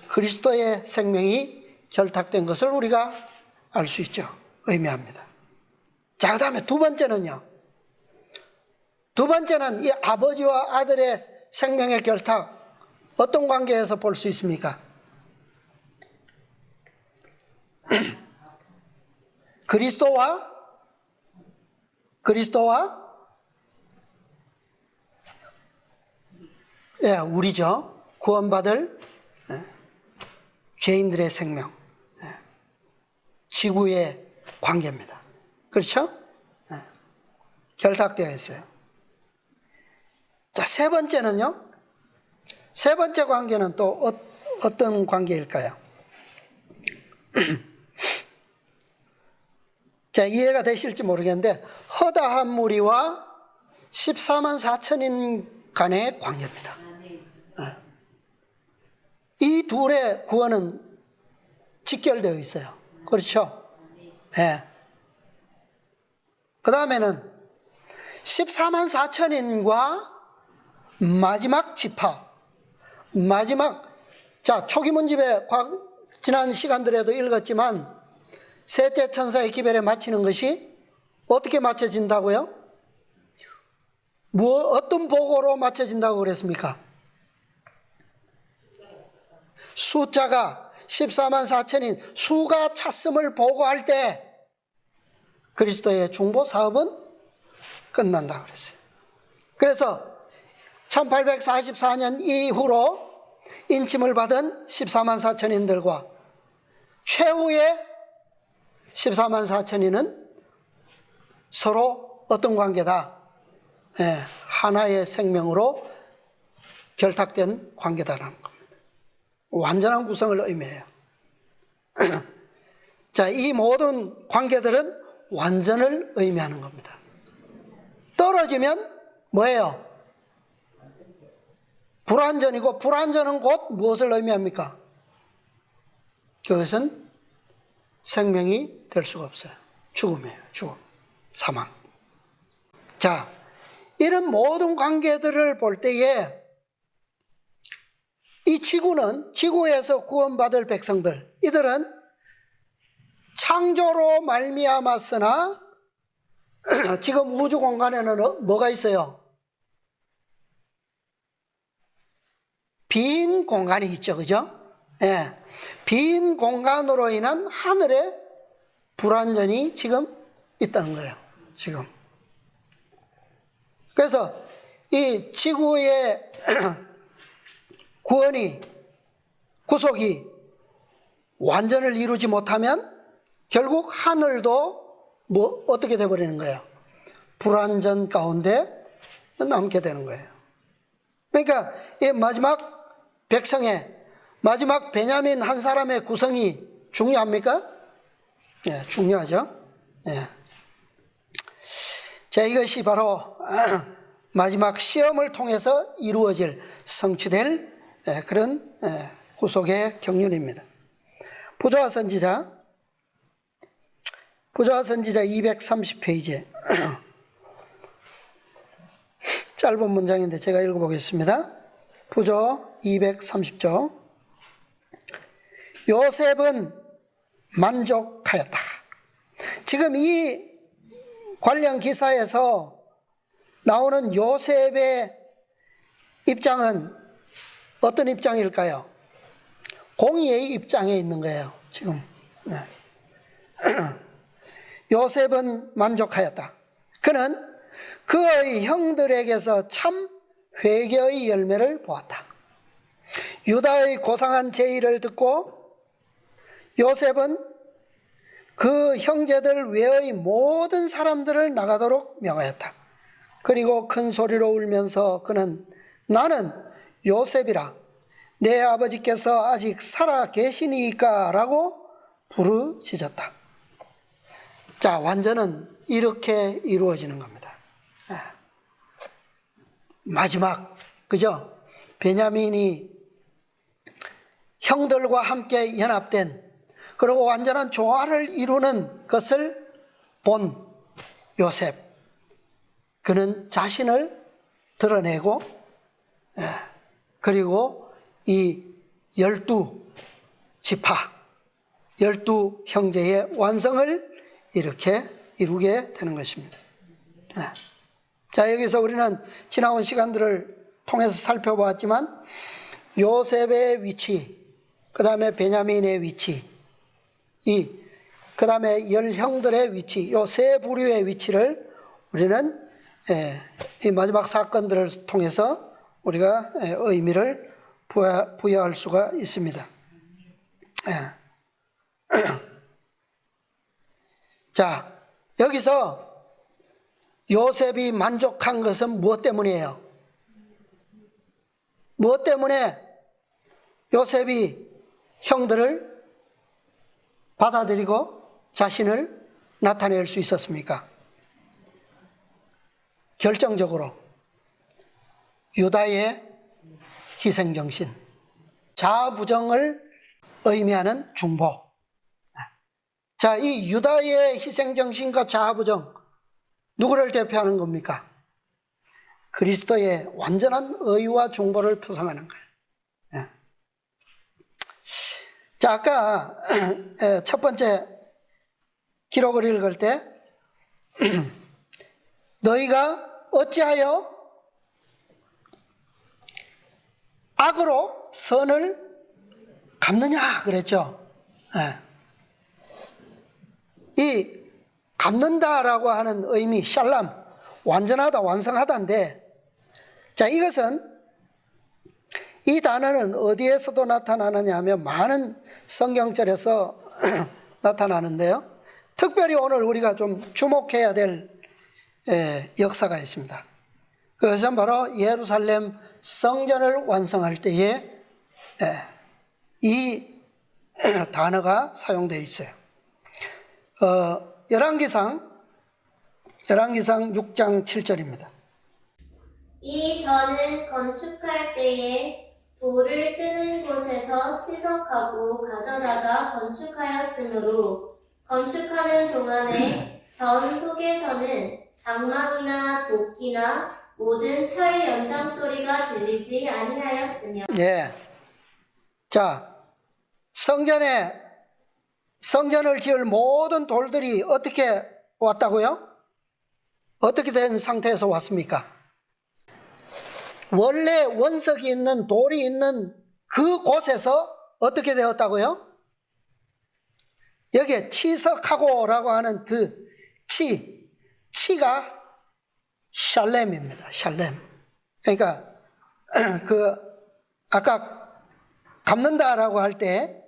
그리스도의 생명이 결탁된 것을 우리가 알 수 있죠. 의미합니다. 자, 그 다음에 두 번째는요. 두 번째는 이 아버지와 아들의 생명의 결탁, 어떤 관계에서 볼 수 있습니까? 그리스도와 예, 우리죠. 구원받을 죄인들의 생명, 지구의 관계입니다. 그렇죠? 결탁되어 있어요. 자, 세 번째는요. 세 번째 관계는 또 어떤 관계일까요? 자, 이해가 되실지 모르겠는데 허다한 무리와 14만 4천인 간의 관계입니다. 이 둘의 구원은 직결되어 있어요. 그렇죠? 네. 그 다음에는 14만 4천인과 마지막 지파, 자, 초기문집에 지난 시간들에도 읽었지만 셋째 천사의 기별에 마치는 것이 어떻게 맞춰진다고요? 어떤 보고로 맞춰진다고 그랬습니까? 숫자가 14만 4천인 수가 찼음을 보고할 때 그리스도의 중보 사업은 끝난다고 그랬어요. 그래서 1844년 이후로 인침을 받은 14만 4천인들과 최후의 14만 4천인은 서로 어떤 관계다? 하나의 생명으로 결탁된 관계다라는 겁니다. 완전한 구성을 의미해요. 자, 이 모든 관계들은 완전을 의미하는 겁니다. 떨어지면 뭐예요? 불완전이고, 불완전은 곧 무엇을 의미합니까? 그것은 생명이 될 수가 없어요. 죽음이에요. 죽음. 사망. 자, 이런 모든 관계들을 볼 때에 이 지구에서 구원받을 백성들, 이들은 창조로 말미암았으나 지금 우주 공간에는 뭐가 있어요? 빈 공간이 있죠. 그죠? 예. 빈 공간으로 인한 하늘의 불완전이 지금 있다는 거예요. 지금. 그래서 이 지구의 구속이 완전을 이루지 못하면 결국 하늘도 어떻게 돼버리는 거예요? 불완전 가운데 남게 되는 거예요. 그러니까 이 마지막 백성의 마지막 베냐민 한 사람의 구성이 중요합니까? 예, 중요하죠. 예. 자, 이것이 바로 마지막 시험을 통해서 이루어질 성취될 그런 구속의 경륜입니다. 부조화 선지자 230페이지 짧은 문장인데 제가 읽어보겠습니다. 부조 230조. 요셉은 만족하였다. 지금 이 관련 기사에서 나오는 요셉의 입장은 어떤 입장일까요? 공의의 입장에 있는 거예요. 지금. 네. 요셉은 만족하였다. 그는 그의 형들에게서 참 회개의 열매를 보았다. 유다의 고상한 제의를 듣고 요셉은 그 형제들 외의 모든 사람들을 나가도록 명하였다. 그리고 큰 소리로 울면서 그는 나는 요셉이라 내 아버지께서 아직 살아 계시니까 라고 부르짖었다. 자, 완전은 이렇게 이루어지는 겁니다. 마지막, 그죠? 베냐민이 형들과 함께 연합된, 그리고 완전한 조화를 이루는 것을 본 요셉. 그는 자신을 드러내고, 그리고 이 12 지파, 12형제의 완성을 이렇게 이루게 되는 것입니다. 네. 자, 여기서 우리는 지나온 시간들을 통해서 살펴보았지만 요셉의 위치, 그 다음에 베냐민의 위치, 그 다음에 10형들의 위치, 요 세 부류의 위치를 우리는 이 마지막 사건들을 통해서 우리가 의미를 부여할 수가 있습니다. 자, 여기서 요셉이 만족한 것은 무엇 때문이에요? 무엇 때문에 요셉이 형들을 받아들이고 자신을 나타낼 수 있었습니까? 결정적으로 유다의 희생정신, 자아부정을 의미하는 중보. 자, 이 유다의 희생정신과 자아부정, 누구를 대표하는 겁니까? 그리스도의 완전한 의와 중보를 표상하는 거예요. 자, 아까 첫 번째 기록을 읽을 때 너희가 어찌하여 악으로 선을 갚느냐 그랬죠. 이 갚는다라고 하는 의미, 샬람, 완전하다, 완성하다인데, 자, 이것은 이 단어는 어디에서도 나타나느냐 하면 많은 성경절에서 나타나는데요. 특별히 오늘 우리가 좀 주목해야 될 역사가 있습니다. 그것은 바로 예루살렘 성전을 완성할 때에 이 단어가 사용되어 있어요. 열왕기상 6장 7절입니다. 이 전은 건축할 때에 돌을 뜨는 곳에서 치석하고 가져다가 건축하였으므로 건축하는 동안에 전 속에서는 장막이나 도끼나 모든 철 연장 소리가 들리지 아니하였으며. 네. 자, 성전을 지을 모든 돌들이 어떻게 왔다고요? 어떻게 된 상태에서 왔습니까? 원래 원석이 있는 돌이 있는 그 곳에서 어떻게 되었다고요? 여기에 치석하고라고 하는 그 치가 샬렘입니다. 샬렘. 그러니까 아까 갚는다라고 할 때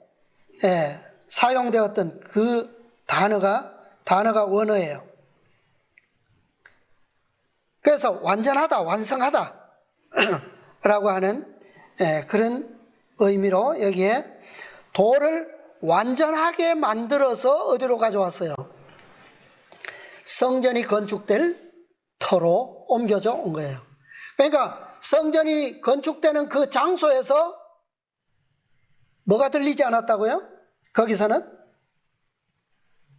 사용되었던 그 단어가 원어예요. 그래서 완전하다, 완성하다 라고 하는 그런 의미로 여기에 돌을 완전하게 만들어서 어디로 가져왔어요? 성전이 건축될 터로 옮겨져 온 거예요. 그러니까 성전이 건축되는 그 장소에서 뭐가 들리지 않았다고요?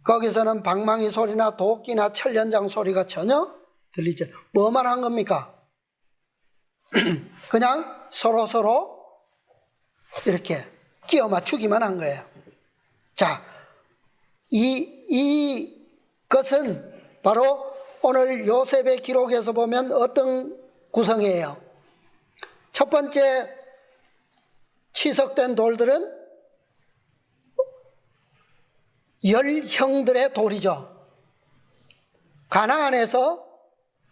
거기서는 방망이 소리나 도끼나 철연장 소리가 전혀 들리지 않아요. 뭐만 한 겁니까? 그냥 서로 이렇게 끼워 맞추기만 한 거예요. 자, 이것은 바로 오늘 요셉의 기록에서 보면 어떤 구성이에요? 첫 번째 치석된 돌들은 10형들의 돌이죠. 가나안에서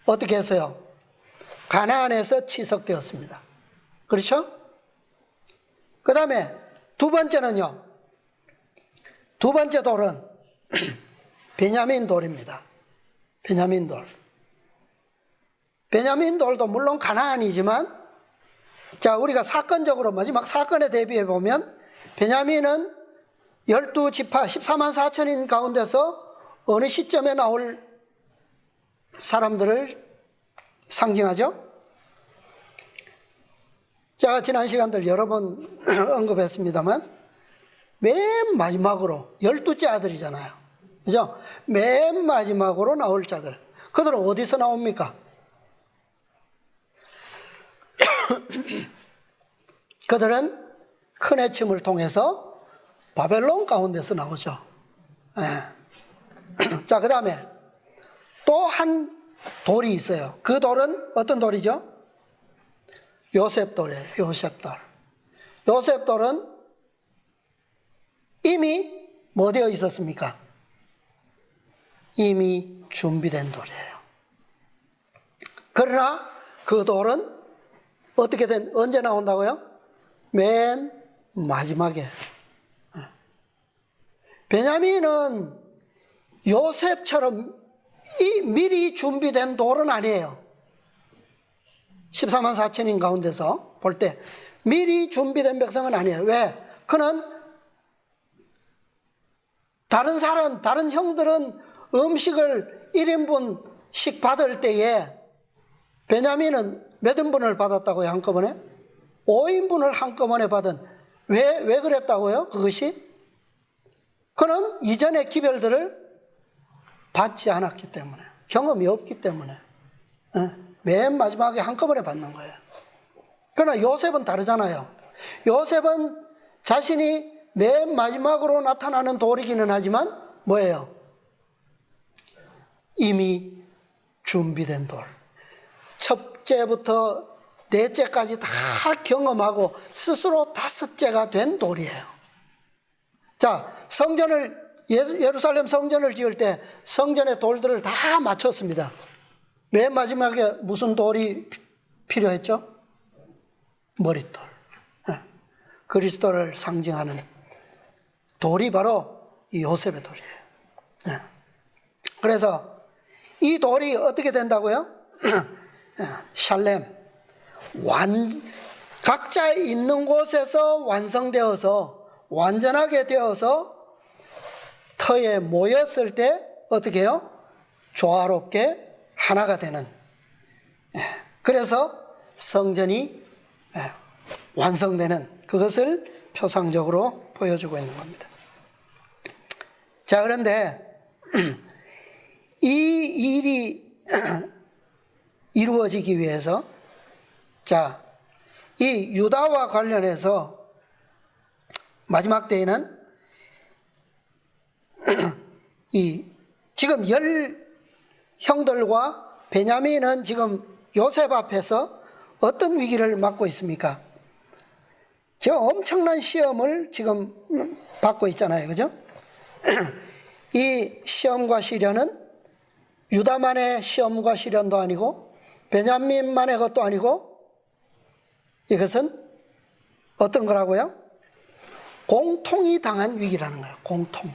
어떻게 했어요? 가나안에서 치석되었습니다. 그렇죠? 그 다음에 두 번째는요. 두 번째 돌은 베냐민 돌입니다. 베냐민 돌. 베냐민 돌도 물론 가나안이지만, 자, 우리가 사건적으로 마지막 사건에 대비해 보면 베냐민은 12지파 14만 4천인 가운데서 어느 시점에 나올 사람들을 상징하죠? 제가 지난 시간들 여러 번 언급했습니다만 맨 마지막으로 12째 아들이잖아요. 그죠? 맨 마지막으로 나올 자들. 그들은 어디서 나옵니까? 그들은 큰 해침을 통해서 바벨론 가운데서 나오죠. 예. 자, 그 다음에 또 한 돌이 있어요. 그 돌은 어떤 돌이죠? 요셉돌이에요. 요셉돌. 요셉돌은 이미 뭐 되어 있었습니까? 이미 준비된 돌이에요. 그러나 그 돌은 언제 나온다고요? 맨 마지막에. 베냐민은 요셉처럼 미리 준비된 돌은 아니에요. 14만 4천인 가운데서 볼 때 미리 준비된 백성은 아니에요. 왜? 그는 다른 형들은 음식을 1인분씩 받을 때에 베냐민은 몇 인분을 받았다고요? 한꺼번에? 5인분을 한꺼번에 받은. 왜 그랬다고요? 그것이? 그는 이전의 기별들을 받지 않았기 때문에, 경험이 없기 때문에 맨 마지막에 한꺼번에 받는 거예요. 그러나 요셉은 다르잖아요. 요셉은 자신이 맨 마지막으로 나타나는 돌이기는 하지만 뭐예요? 이미 준비된 돌. 첫째부터 넷째까지 다 경험하고 스스로 다섯째가 된 돌이에요. 자, 예루살렘 성전을 지을 때 성전의 돌들을 다 맞췄습니다. 맨 마지막에 무슨 돌이 필요했죠? 머릿돌. 그리스도를 상징하는 돌이 바로 이 요셉의 돌이에요. 그래서 이 돌이 어떻게 된다고요? 샬렘. 각자 있는 곳에서 완성되어서 완전하게 되어서 터에 모였을 때 어떻게 해요? 조화롭게 하나가 되는. 그래서 성전이 완성되는 그것을 표상적으로 보여주고 있는 겁니다. 자, 그런데 이 일이 이루어지기 위해서 자, 이 유다와 관련해서 마지막 때에는 지금 10형들과 베냐민은 지금 요셉 앞에서 어떤 위기를 맞고 있습니까? 지금 엄청난 시험을 지금 받고 있잖아요. 그죠? 이 시험과 시련은 유다만의 시험과 시련도 아니고 베냐민만의 것도 아니고 이것은 어떤 거라고요? 공통이 당한 위기라는 거예요. 공통.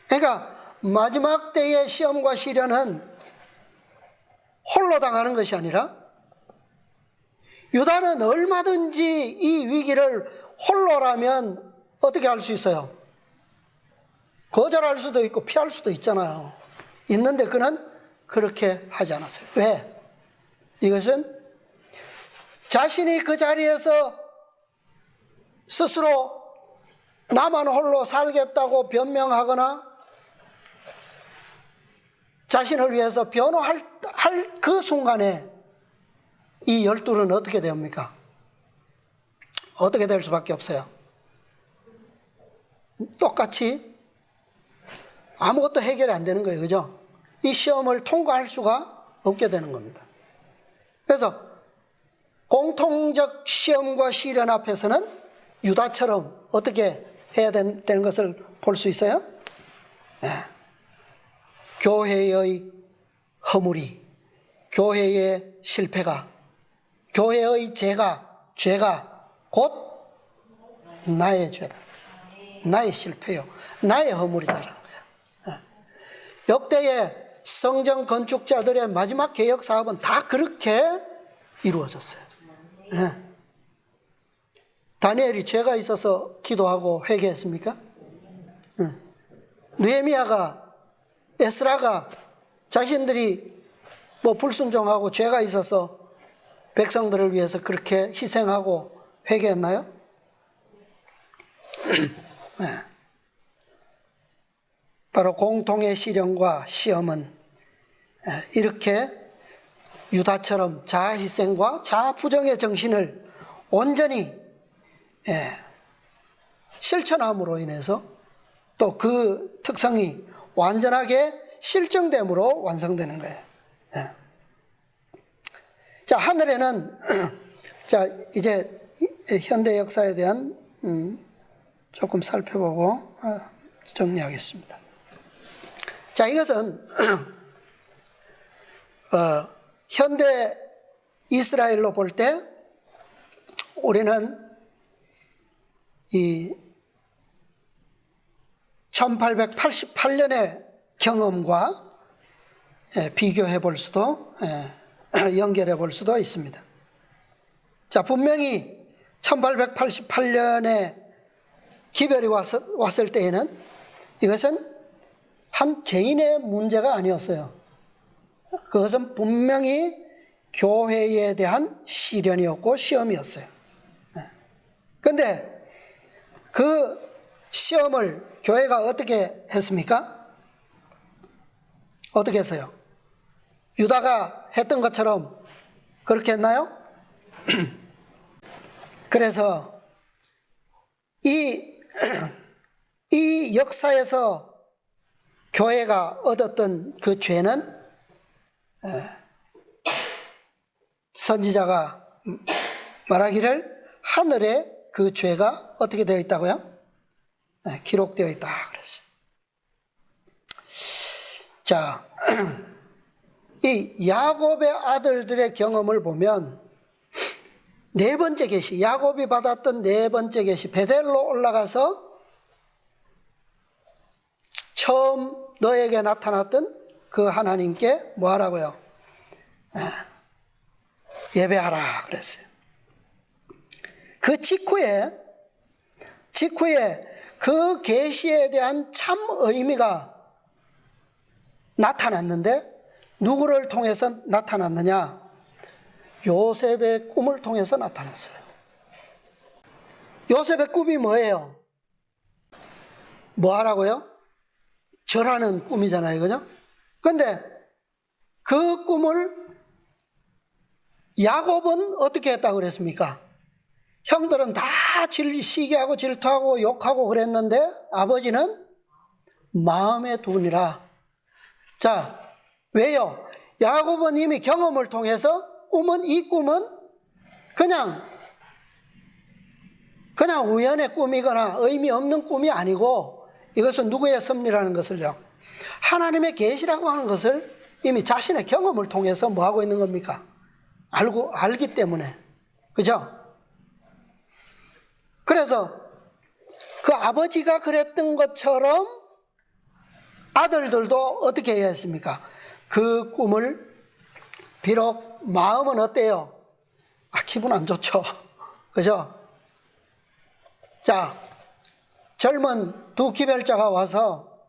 그러니까 마지막 때의 시험과 시련은 홀로 당하는 것이 아니라 유다는 얼마든지 이 위기를 홀로라면 어떻게 할 수 있어요? 거절할 수도 있고 피할 수도 있잖아요. 있는데 그는 그렇게 하지 않았어요. 왜? 이것은 자신이 그 자리에서 스스로 나만 홀로 살겠다고 변명하거나 자신을 위해서 변호할 그 순간에 이 12는 어떻게 됩니까? 어떻게 될 수밖에 없어요. 똑같이 아무것도 해결이 안 되는 거예요. 그죠? 이 시험을 통과할 수가 없게 되는 겁니다. 그래서 공통적 시험과 시련 앞에서는 유다처럼 어떻게 해야 되는 것을 볼 수 있어요? 교회의 허물이, 교회의 실패가, 교회의 죄가 곧 나의 죄다. 나의 실패요. 나의 허물이다라는 거예요. 역대의 성전 건축자들의 마지막 개혁 사업은 다 그렇게 이루어졌어요. 다니엘이 죄가 있어서 기도하고 회개했습니까? 느헤미야가, 에스라가 자신들이 불순종하고 죄가 있어서 백성들을 위해서 그렇게 희생하고 회개했나요? 바로 공통의 시련과 시험은 이렇게 유다처럼 자아희생과 자아부정의 정신을 온전히 실천함으로 인해서 또 그 특성이 완전하게 실증됨으로 완성되는 거예요. 예. 자, 하늘에는 자, 이제 현대 역사에 대한 조금 살펴보고 정리하겠습니다. 자, 이것은 현대 이스라엘로 볼 때 우리는 이 1888년의 경험과 비교해 볼 수도 연결해 볼 수도 있습니다. 자, 분명히 1888년에 기별이 왔을 때에는 이것은 한 개인의 문제가 아니었어요. 그것은 분명히 교회에 대한 시련이었고 시험이었어요. 그런데 그 시험을 교회가 어떻게 했습니까? 어떻게 했어요? 유다가 했던 것처럼 그렇게 했나요? 그래서 이 역사에서 교회가 얻었던 그 죄는 선지자가 말하기를 하늘에 그 죄가 어떻게 되어 있다고요? 기록되어 있다 그랬어요. 자, 이 야곱의 아들들의 경험을 보면 네 번째 계시, 야곱이 받았던 네 번째 계시, 베델로 올라가서 처음 너에게 나타났던 그 하나님께 뭐 하라고요? 예배하라 그랬어요. 그 직후에 그 계시에 대한 참 의미가 나타났는데 누구를 통해서 나타났느냐? 요셉의 꿈을 통해서 나타났어요. 요셉의 꿈이 뭐예요? 뭐 하라고요? 절하는 꿈이잖아요, 그죠? 그런데 그 꿈을 야곱은 어떻게 했다고 그랬습니까? 형들은 다 시기하고 질투하고 욕하고 그랬는데 아버지는 마음에 두니라. 자, 왜요? 야곱은 이미 경험을 통해서 이 꿈은 그냥 우연의 꿈이거나 의미 없는 꿈이 아니고 이것은 누구의 섭리라는 것을요? 하나님의 계시라고 하는 것을 이미 자신의 경험을 통해서 뭐 하고 있는 겁니까? 알기 때문에. 그죠? 그래서 그 아버지가 그랬던 것처럼 아들들도 어떻게 해야 했습니까? 그 꿈을 비록 마음은 어때요? 기분 안 좋죠. 그죠? 자, 젊은 두 기별자가 와서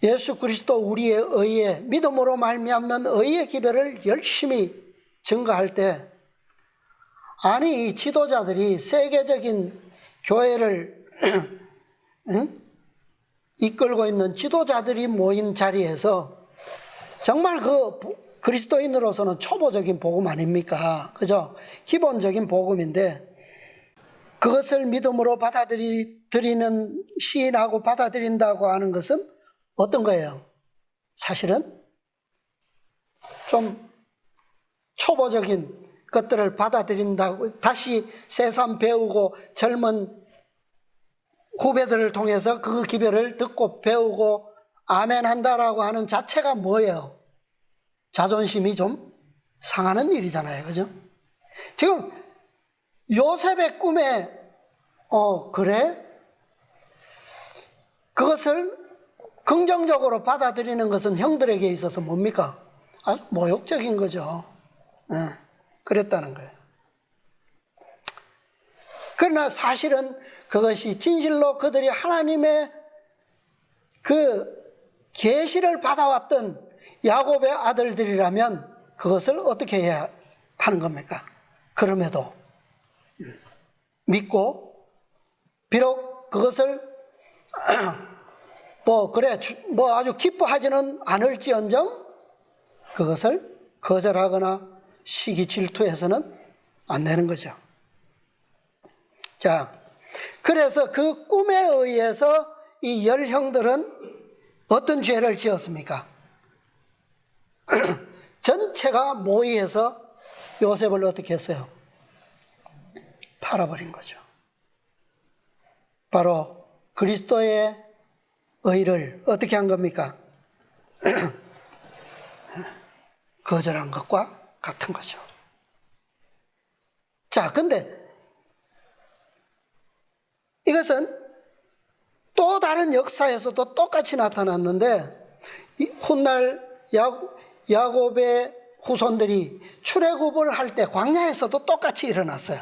예수 그리스도 우리의 의에 믿음으로 말미암는 의의 기별을 열심히 증거할 때 아니 이 지도자들이 세계적인 교회를 이끌고 있는 지도자들이 모인 자리에서 정말 그 그리스도인으로서는 초보적인 복음 아닙니까? 그죠? 기본적인 복음인데 그것을 믿음으로 받아들이는 시인하고 받아들인다고 하는 것은 어떤 거예요? 사실은 좀 초보적인 것들을 받아들인다고 다시 새삼 배우고 젊은 후배들을 통해서 그 기별을 듣고 배우고 아멘 한다라고 하는 자체가 뭐예요? 자존심이 좀 상하는 일이잖아요. 그죠? 지금 요셉의 꿈에 그래? 그것을 긍정적으로 받아들이는 것은 형들에게 있어서 뭡니까? 아주 모욕적인 거죠. 그랬다는 거예요. 그러나 사실은 그것이 진실로 그들이 하나님의 그 계시를 받아왔던 야곱의 아들들이라면 그것을 어떻게 해야 하는 겁니까? 그럼에도 믿고 비록 그것을 아주 기뻐하지는 않을지언정 그것을 거절하거나 시기 질투해서는 안 되는 거죠. 자, 그래서 그 꿈에 의해서 이 열 형들은 어떤 죄를 지었습니까? 전체가 모의해서 요셉을 어떻게 했어요? 팔아버린 거죠. 바로 그리스도의 의를 어떻게 한 겁니까? 거절한 것과 같은 거죠. 자, 근데 이것은 또 다른 역사에서도 똑같이 나타났는데, 훗날 야곱의 후손들이 출애굽을 할 때 광야에서도 똑같이 일어났어요.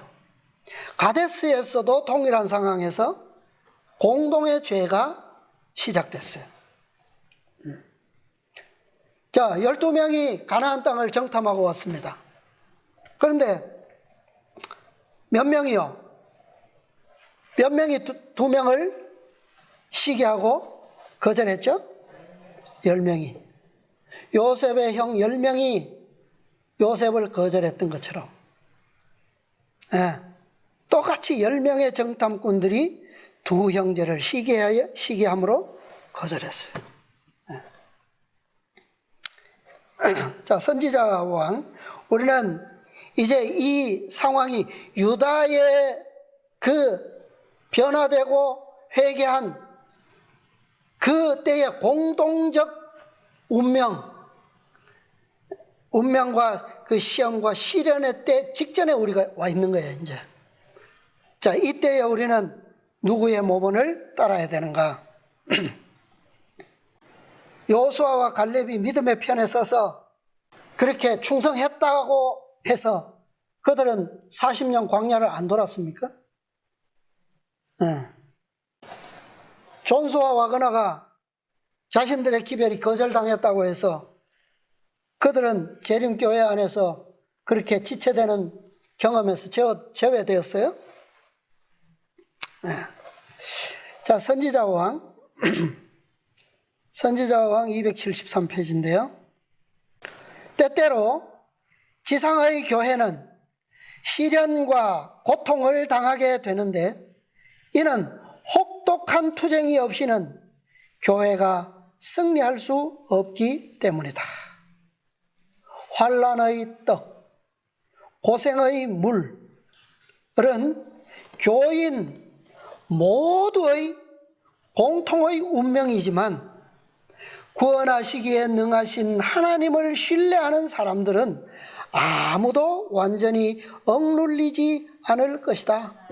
가데스에서도 동일한 상황에서 공동의 죄가 시작됐어요. 자, 12명이 가나안 땅을 정탐하고 왔습니다. 그런데 몇 명이요? 몇 명이 두 명을 시기하고 거절했죠? 10명이. 요셉의 형 10명이 요셉을 거절했던 것처럼, 똑같이 10명의 정탐꾼들이 두 형제를 시기함으로 거절했어요. 자, 선지자 왕, 우리는 이제 이 상황이 유다의 그 변화되고 회개한 그 때의 공동적 운명과 그 시험과 시련의 때 직전에 우리가 와 있는 거예요, 이제. 자, 이때에 우리는 누구의 모본을 따라야 되는가? 여호수아와 갈렙이 믿음의 편에 서서 그렇게 충성했다고 해서 그들은 40년 광야를 안 돌았습니까? 존수와 와그나가 자신들의 기별이 거절당했다고 해서 그들은 재림교회 안에서 그렇게 지체되는 경험에서 제외되었어요. 자, 선지자왕 선지자왕 273페이지인데요. 때때로 지상의 교회는 시련과 고통을 당하게 되는데 이는 혹독한 투쟁이 없이는 교회가 승리할 수 없기 때문이다. 환난의 떡, 고생의 물은 교인 모두의 공통의 운명이지만 구원하시기에 능하신 하나님을 신뢰하는 사람들은 아무도 완전히 억눌리지 않을 것이다.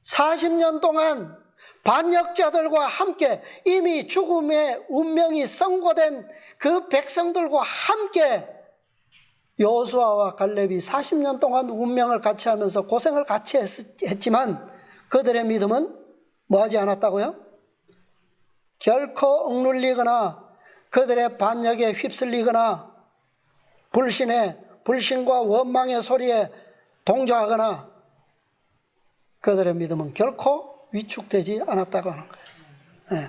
40년 동안 반역자들과 함께 이미 죽음의 운명이 선고된 그 백성들과 함께 여호수아와 갈렙이 40년 동안 운명을 같이 하면서 고생을 같이 했지만 그들의 믿음은 뭐하지 않았다고요? 결코 억눌리거나 그들의 반역에 휩쓸리거나 불신과 원망의 소리에 동조하거나 그들의 믿음은 결코 위축되지 않았다고 하는 거예요.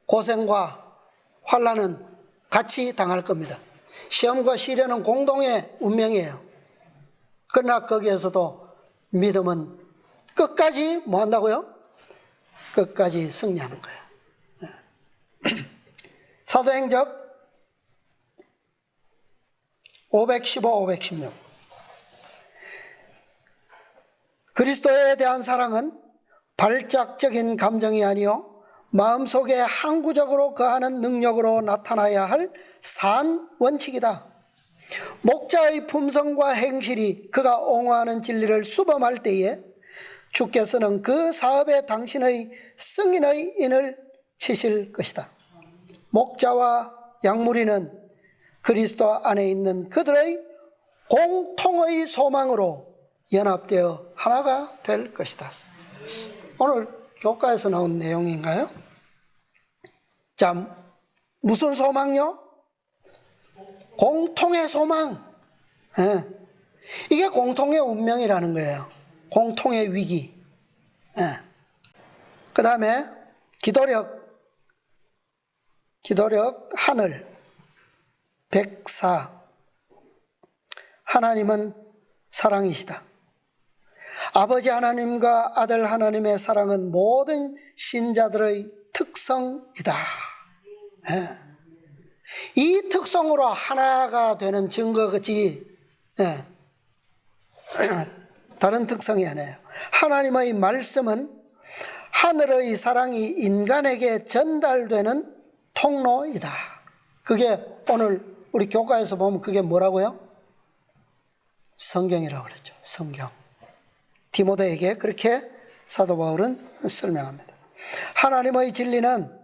고생과 환난은 같이 당할 겁니다. 시험과 시련은 공동의 운명이에요. 그러나 거기에서도 믿음은 끝까지 뭐 한다고요? 끝까지 승리하는 거예요. 사도행적 515, 516. 그리스도에 대한 사랑은 발작적인 감정이 아니요 마음속에 항구적으로 거하는 능력으로 나타나야 할 산 원칙이다. 목자의 품성과 행실이 그가 옹호하는 진리를 수범할 때에 주께서는 그 사업에 당신의 승인의 인을 치실 것이다. 목자와 양무리는 그리스도 안에 있는 그들의 공통의 소망으로 연합되어 하나가 될 것이다. 오늘 교과에서 나온 내용인가요? 자, 무슨 소망요? 공통의 소망. 이게 공통의 운명이라는 거예요. 공통의 위기. 그 다음에 기도력 하늘 104. 하나님은 사랑이시다. 아버지 하나님과 아들 하나님의 사랑은 모든 신자들의 특성이다. 이 특성으로 하나가 되는 증거지 다른 특성이 아니에요. 하나님의 말씀은 하늘의 사랑이 인간에게 전달되는 통로이다. 그게 오늘 우리 교과에서 보면 그게 뭐라고요? 성경이라고 그랬죠. 성경. 디모데에게 그렇게 사도 바울은 설명합니다. 하나님의 진리는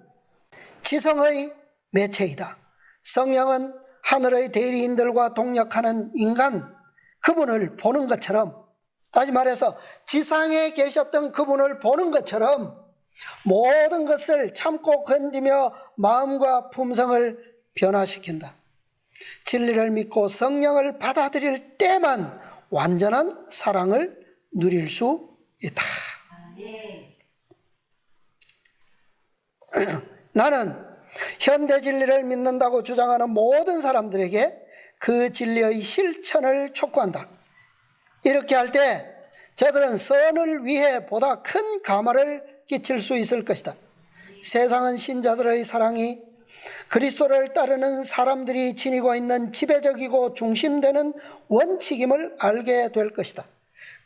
지성의 매체이다. 성령은 하늘의 대리인들과 동역하는 인간, 그분을 보는 것처럼, 다시 말해서 지상에 계셨던 그분을 보는 것처럼 모든 것을 참고 견디며 마음과 품성을 변화시킨다. 진리를 믿고 성령을 받아들일 때만 완전한 사랑을 누릴 수 있다. 나는 현대 진리를 믿는다고 주장하는 모든 사람들에게 그 진리의 실천을 촉구한다. 이렇게 할 때 저들은 선을 위해 보다 큰 감화를 끼칠 수 있을 것이다. 세상은 신자들의 사랑이 그리스도를 따르는 사람들이 지니고 있는 지배적이고 중심되는 원칙임을 알게 될 것이다.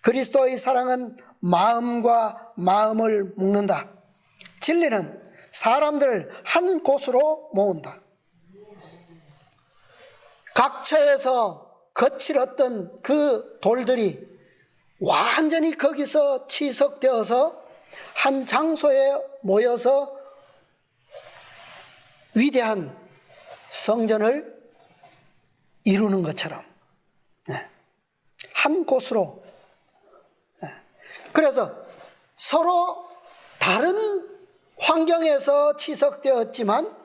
그리스도의 사랑은 마음과 마음을 묶는다. 진리는 사람들을 한 곳으로 모은다. 각처에서 거칠었던 그 돌들이 완전히 거기서 치석되어서 한 장소에 모여서 위대한 성전을 이루는 것처럼 한 곳으로. 그래서 서로 다른 환경에서 치석되었지만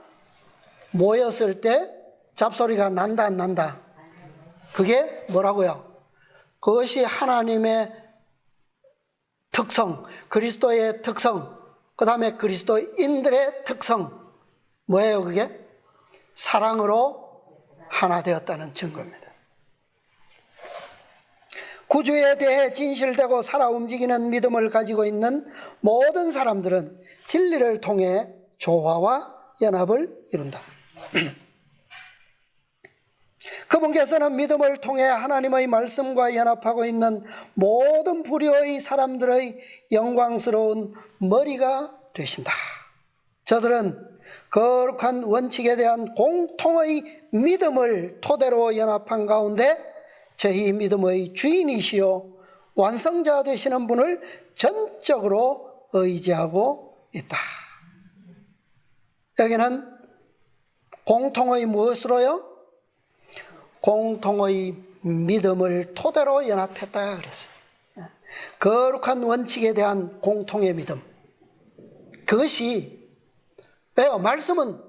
모였을 때 잡소리가 난다 안 난다? 그게 뭐라고요? 그것이 하나님의 특성, 그리스도의 특성, 그 다음에 그리스도인들의 특성. 뭐예요 그게? 사랑으로 하나 되었다는 증거입니다. 구주에 대해 진실되고 살아 움직이는 믿음을 가지고 있는 모든 사람들은 진리를 통해 조화와 연합을 이룬다. 그분께서는 믿음을 통해 하나님의 말씀과 연합하고 있는 모든 부류의 사람들의 영광스러운 머리가 되신다. 저들은 거룩한 원칙에 대한 공통의 믿음을 토대로 연합한 가운데 저희 믿음의 주인이시요 완성자 되시는 분을 전적으로 의지하고 있다. 여기는 공통의 무엇으로요? 공통의 믿음을 토대로 연합했다 그랬어요. 거룩한 원칙에 대한 공통의 믿음. 그것이 왜요? 말씀은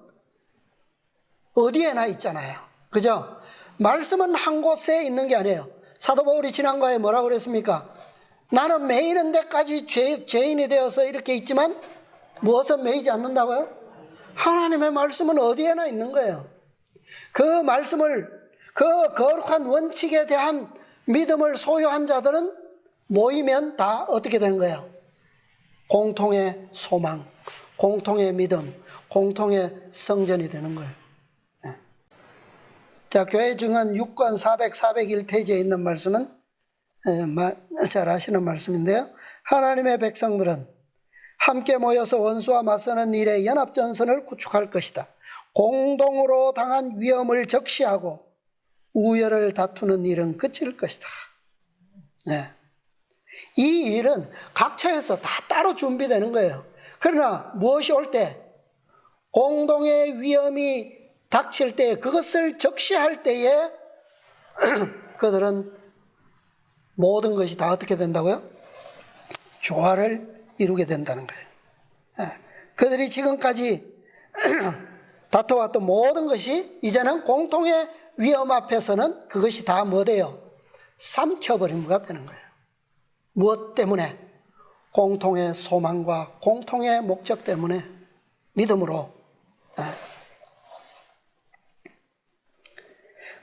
어디에나 있잖아요. 그죠? 말씀은 한 곳에 있는 게 아니에요. 사도 바울이 지난과에 뭐라고 그랬습니까? 나는 매이는 데까지 죄인이 되어서 이렇게 있지만 무엇은 매이지 않는다고요? 하나님의 말씀은 어디에나 있는 거예요. 그 말씀을, 그 거룩한 원칙에 대한 믿음을 소유한 자들은 모이면 다 어떻게 되는 거예요? 공통의 소망, 공통의 믿음, 공통의 성전이 되는 거예요. 자, 교회 증언 6권 401페이지에 있는 말씀은 잘 아시는 말씀인데요. 하나님의 백성들은 함께 모여서 원수와 맞서는 일에 연합전선을 구축할 것이다. 공동으로 당한 위험을 적시하고 우열을 다투는 일은 그칠 것이다. 이 일은 각처에서 다 따로 준비되는 거예요. 그러나 무엇이 올 때, 공동의 위험이 닥칠 때, 그것을 적시할 때에 그들은 모든 것이 다 어떻게 된다고요? 조화를 이루게 된다는 거예요. 그들이 지금까지 다퉈왔던 모든 것이 이제는 공통의 위험 앞에서는 그것이 다 뭐 돼요? 삼켜버린 것가 되는 거예요. 무엇 때문에? 공통의 소망과 공통의 목적 때문에, 믿음으로.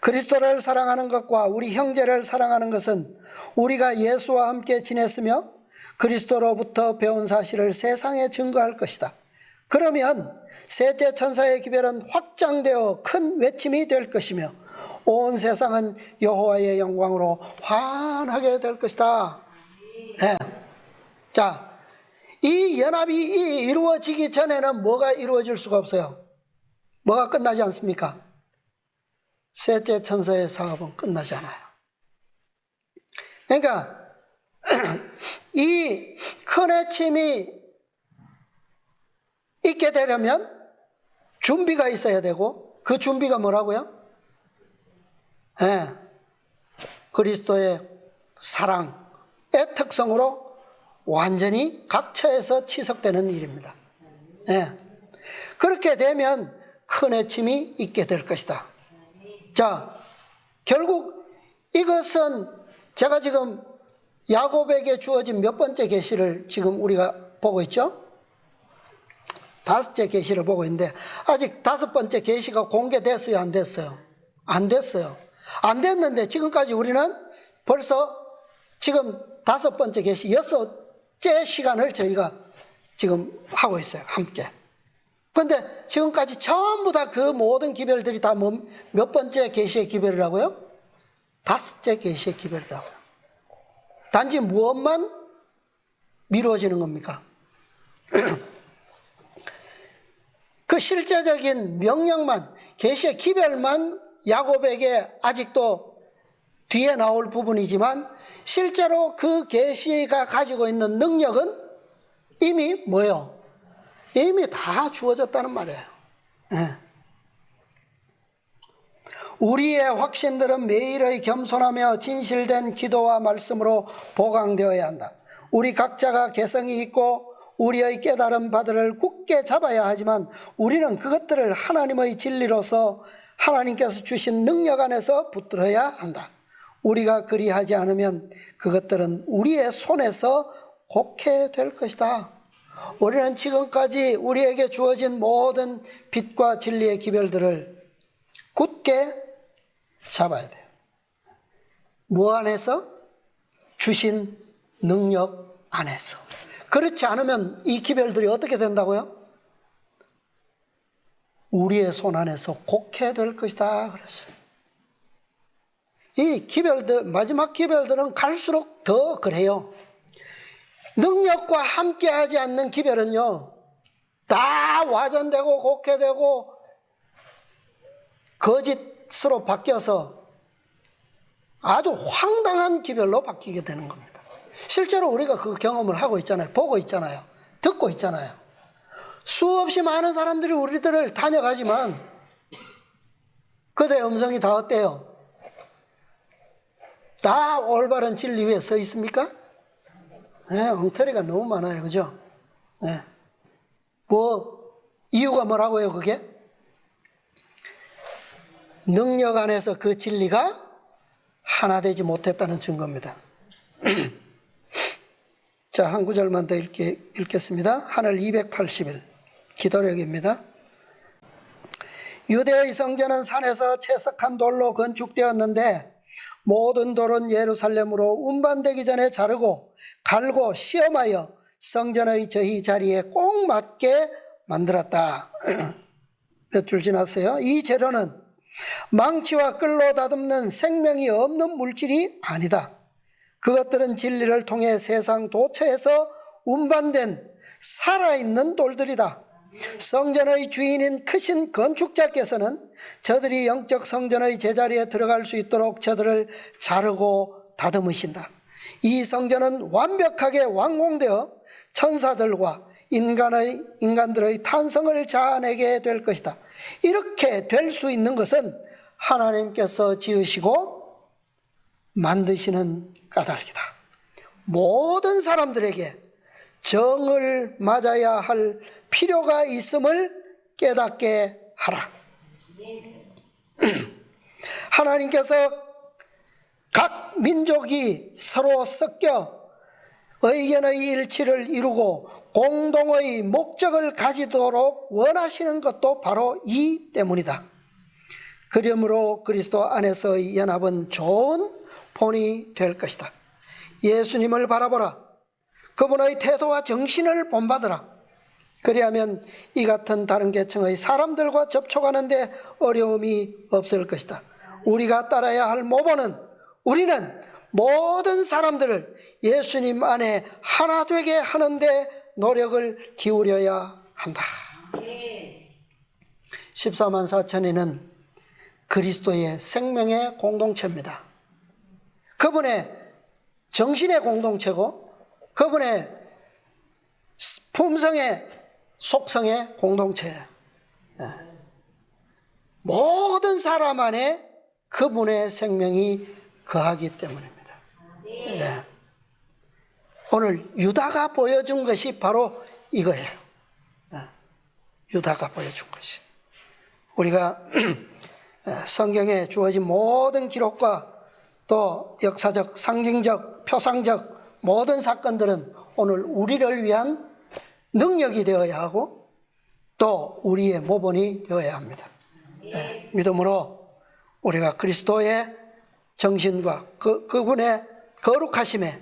그리스도를 사랑하는 것과 우리 형제를 사랑하는 것은 우리가 예수와 함께 지냈으며 그리스도로부터 배운 사실을 세상에 증거할 것이다. 그러면 셋째 천사의 기별은 확장되어 큰 외침이 될 것이며 온 세상은 여호와의 영광으로 환하게 될 것이다. 네. 자, 이 연합이 이루어지기 전에는 뭐가 이루어질 수가 없어요. 뭐가 끝나지 않습니까? 셋째 천사의 사업은 끝나지 않아요. 그러니까 이 큰 외침이 있게 되려면 준비가 있어야 되고, 그 준비가 뭐라고요? 네. 그리스도의 사랑의 특성으로 완전히 각처에서 치석되는 일입니다. 네. 그렇게 되면 큰 외침이 있게 될 것이다. 자, 결국 이것은 제가 지금 야곱에게 주어진 몇 번째 계시를 지금 우리가 보고 있죠? 5째 계시를 보고 있는데 아직 5번째 계시가 공개됐어요, 안 됐어요? 안 됐어요. 안 됐는데 지금까지 우리는 벌써 지금 5번째 계시 6째 시간을 저희가 지금 하고 있어요, 함께. 그런데 지금까지 전부 다 그 모든 기별들이 다 몇 번째 계시의 기별이라고요? 5째 계시의 기별이라고요. 단지 무엇만 미루어지는 겁니까? 그 실제적인 명령만, 계시의 기별만 야곱에게 아직도 뒤에 나올 부분이지만 실제로 그 계시가 가지고 있는 능력은 이미 뭐예요? 이미 다 주어졌다는 말이에요. 네. 우리의 확신들은 매일의 겸손하며 진실된 기도와 말씀으로 보강되어야 한다. 우리 각자가 개성이 있고 우리의 깨달은 바들을 굳게 잡아야 하지만 우리는 그것들을 하나님의 진리로서 하나님께서 주신 능력 안에서 붙들어야 한다. 우리가 그리하지 않으면 그것들은 우리의 손에서 곡해 될 것이다. 우리는 지금까지 우리에게 주어진 모든 빛과 진리의 기별들을 굳게 잡아야 돼요. 뭐 안에서? 주신 능력 안에서. 그렇지 않으면 이 기별들이 어떻게 된다고요? 우리의 손 안에서 곡해 될 것이다 그랬어요. 이 기별들, 마지막 기별들은 갈수록 더 그래요. 능력과 함께하지 않는 기별은요, 다 와전되고 곡해되고 거짓으로 바뀌어서 아주 황당한 기별로 바뀌게 되는 겁니다. 실제로 우리가 그 경험을 하고 있잖아요. 보고 있잖아요. 듣고 있잖아요. 수없이 많은 사람들이 우리들을 다녀가지만 그들의 음성이 다 어때요? 다 올바른 진리 위에 서 있습니까? 네, 엉터리가 너무 많아요. 그죠? 네. 이유가 뭐라고요, 그게? 능력 안에서 그 진리가 하나 되지 못했다는 증거입니다. 자, 한 구절만 더 읽겠습니다. 하늘 280일 기도력입니다. 유대의 성전은 산에서 채석한 돌로 건축되었는데 모든 돌은 예루살렘으로 운반되기 전에 자르고 갈고 시험하여 성전의 저희 자리에 꼭 맞게 만들었다. 몇 줄 지났어요. 이 재료는 망치와 끌로 다듬는 생명이 없는 물질이 아니다. 그것들은 진리를 통해 세상 도처에서 운반된 살아있는 돌들이다. 성전의 주인인 크신 건축자께서는 저들이 영적 성전의 제자리에 들어갈 수 있도록 저들을 자르고 다듬으신다. 이 성전은 완벽하게 완공되어 천사들과 인간들의 탄성을 자아내게 될 것이다. 이렇게 될 수 있는 것은 하나님께서 지으시고 만드시는 까닭이다. 모든 사람들에게 정을 맞아야 할 필요가 있음을 깨닫게 하라. 하나님께서 각 민족이 서로 섞여 의견의 일치를 이루고 공동의 목적을 가지도록 원하시는 것도 바로 이 때문이다. 그러므로 그리스도 안에서의 연합은 좋은 본이 될 것이다. 예수님을 바라보라. 그분의 태도와 정신을 본받으라. 그리하면 이 같은 다른 계층의 사람들과 접촉하는데 어려움이 없을 것이다. 우리가 따라야 할 모범은 우리는 모든 사람들을 예수님 안에 하나 되게 하는데 노력을 기울여야 한다. 14만 4천인은 그리스도의 생명의 공동체입니다. 그분의 정신의 공동체고 그분의 품성의 속성의 공동체예요. 모든 사람 안에 그분의 생명이 거하기 때문입니다. 예. 오늘 유다가 보여준 것이 바로 이거예요. 유다가 보여준 것이. 우리가 성경에 주어진 모든 기록과 또 역사적, 상징적, 표상적 모든 사건들은 오늘 우리를 위한 능력이 되어야 하고 또 우리의 모본이 되어야 합니다. 믿음으로 우리가 그리스도의 정신과 그분의 거룩하심에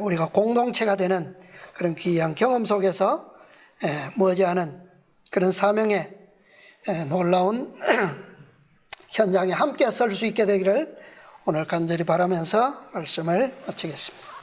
우리가 공동체가 되는 그런 귀한 경험 속에서 머지않은 그런 사명의 놀라운 현장에 함께 설 수 있게 되기를 오늘 간절히 바라면서 말씀을 마치겠습니다.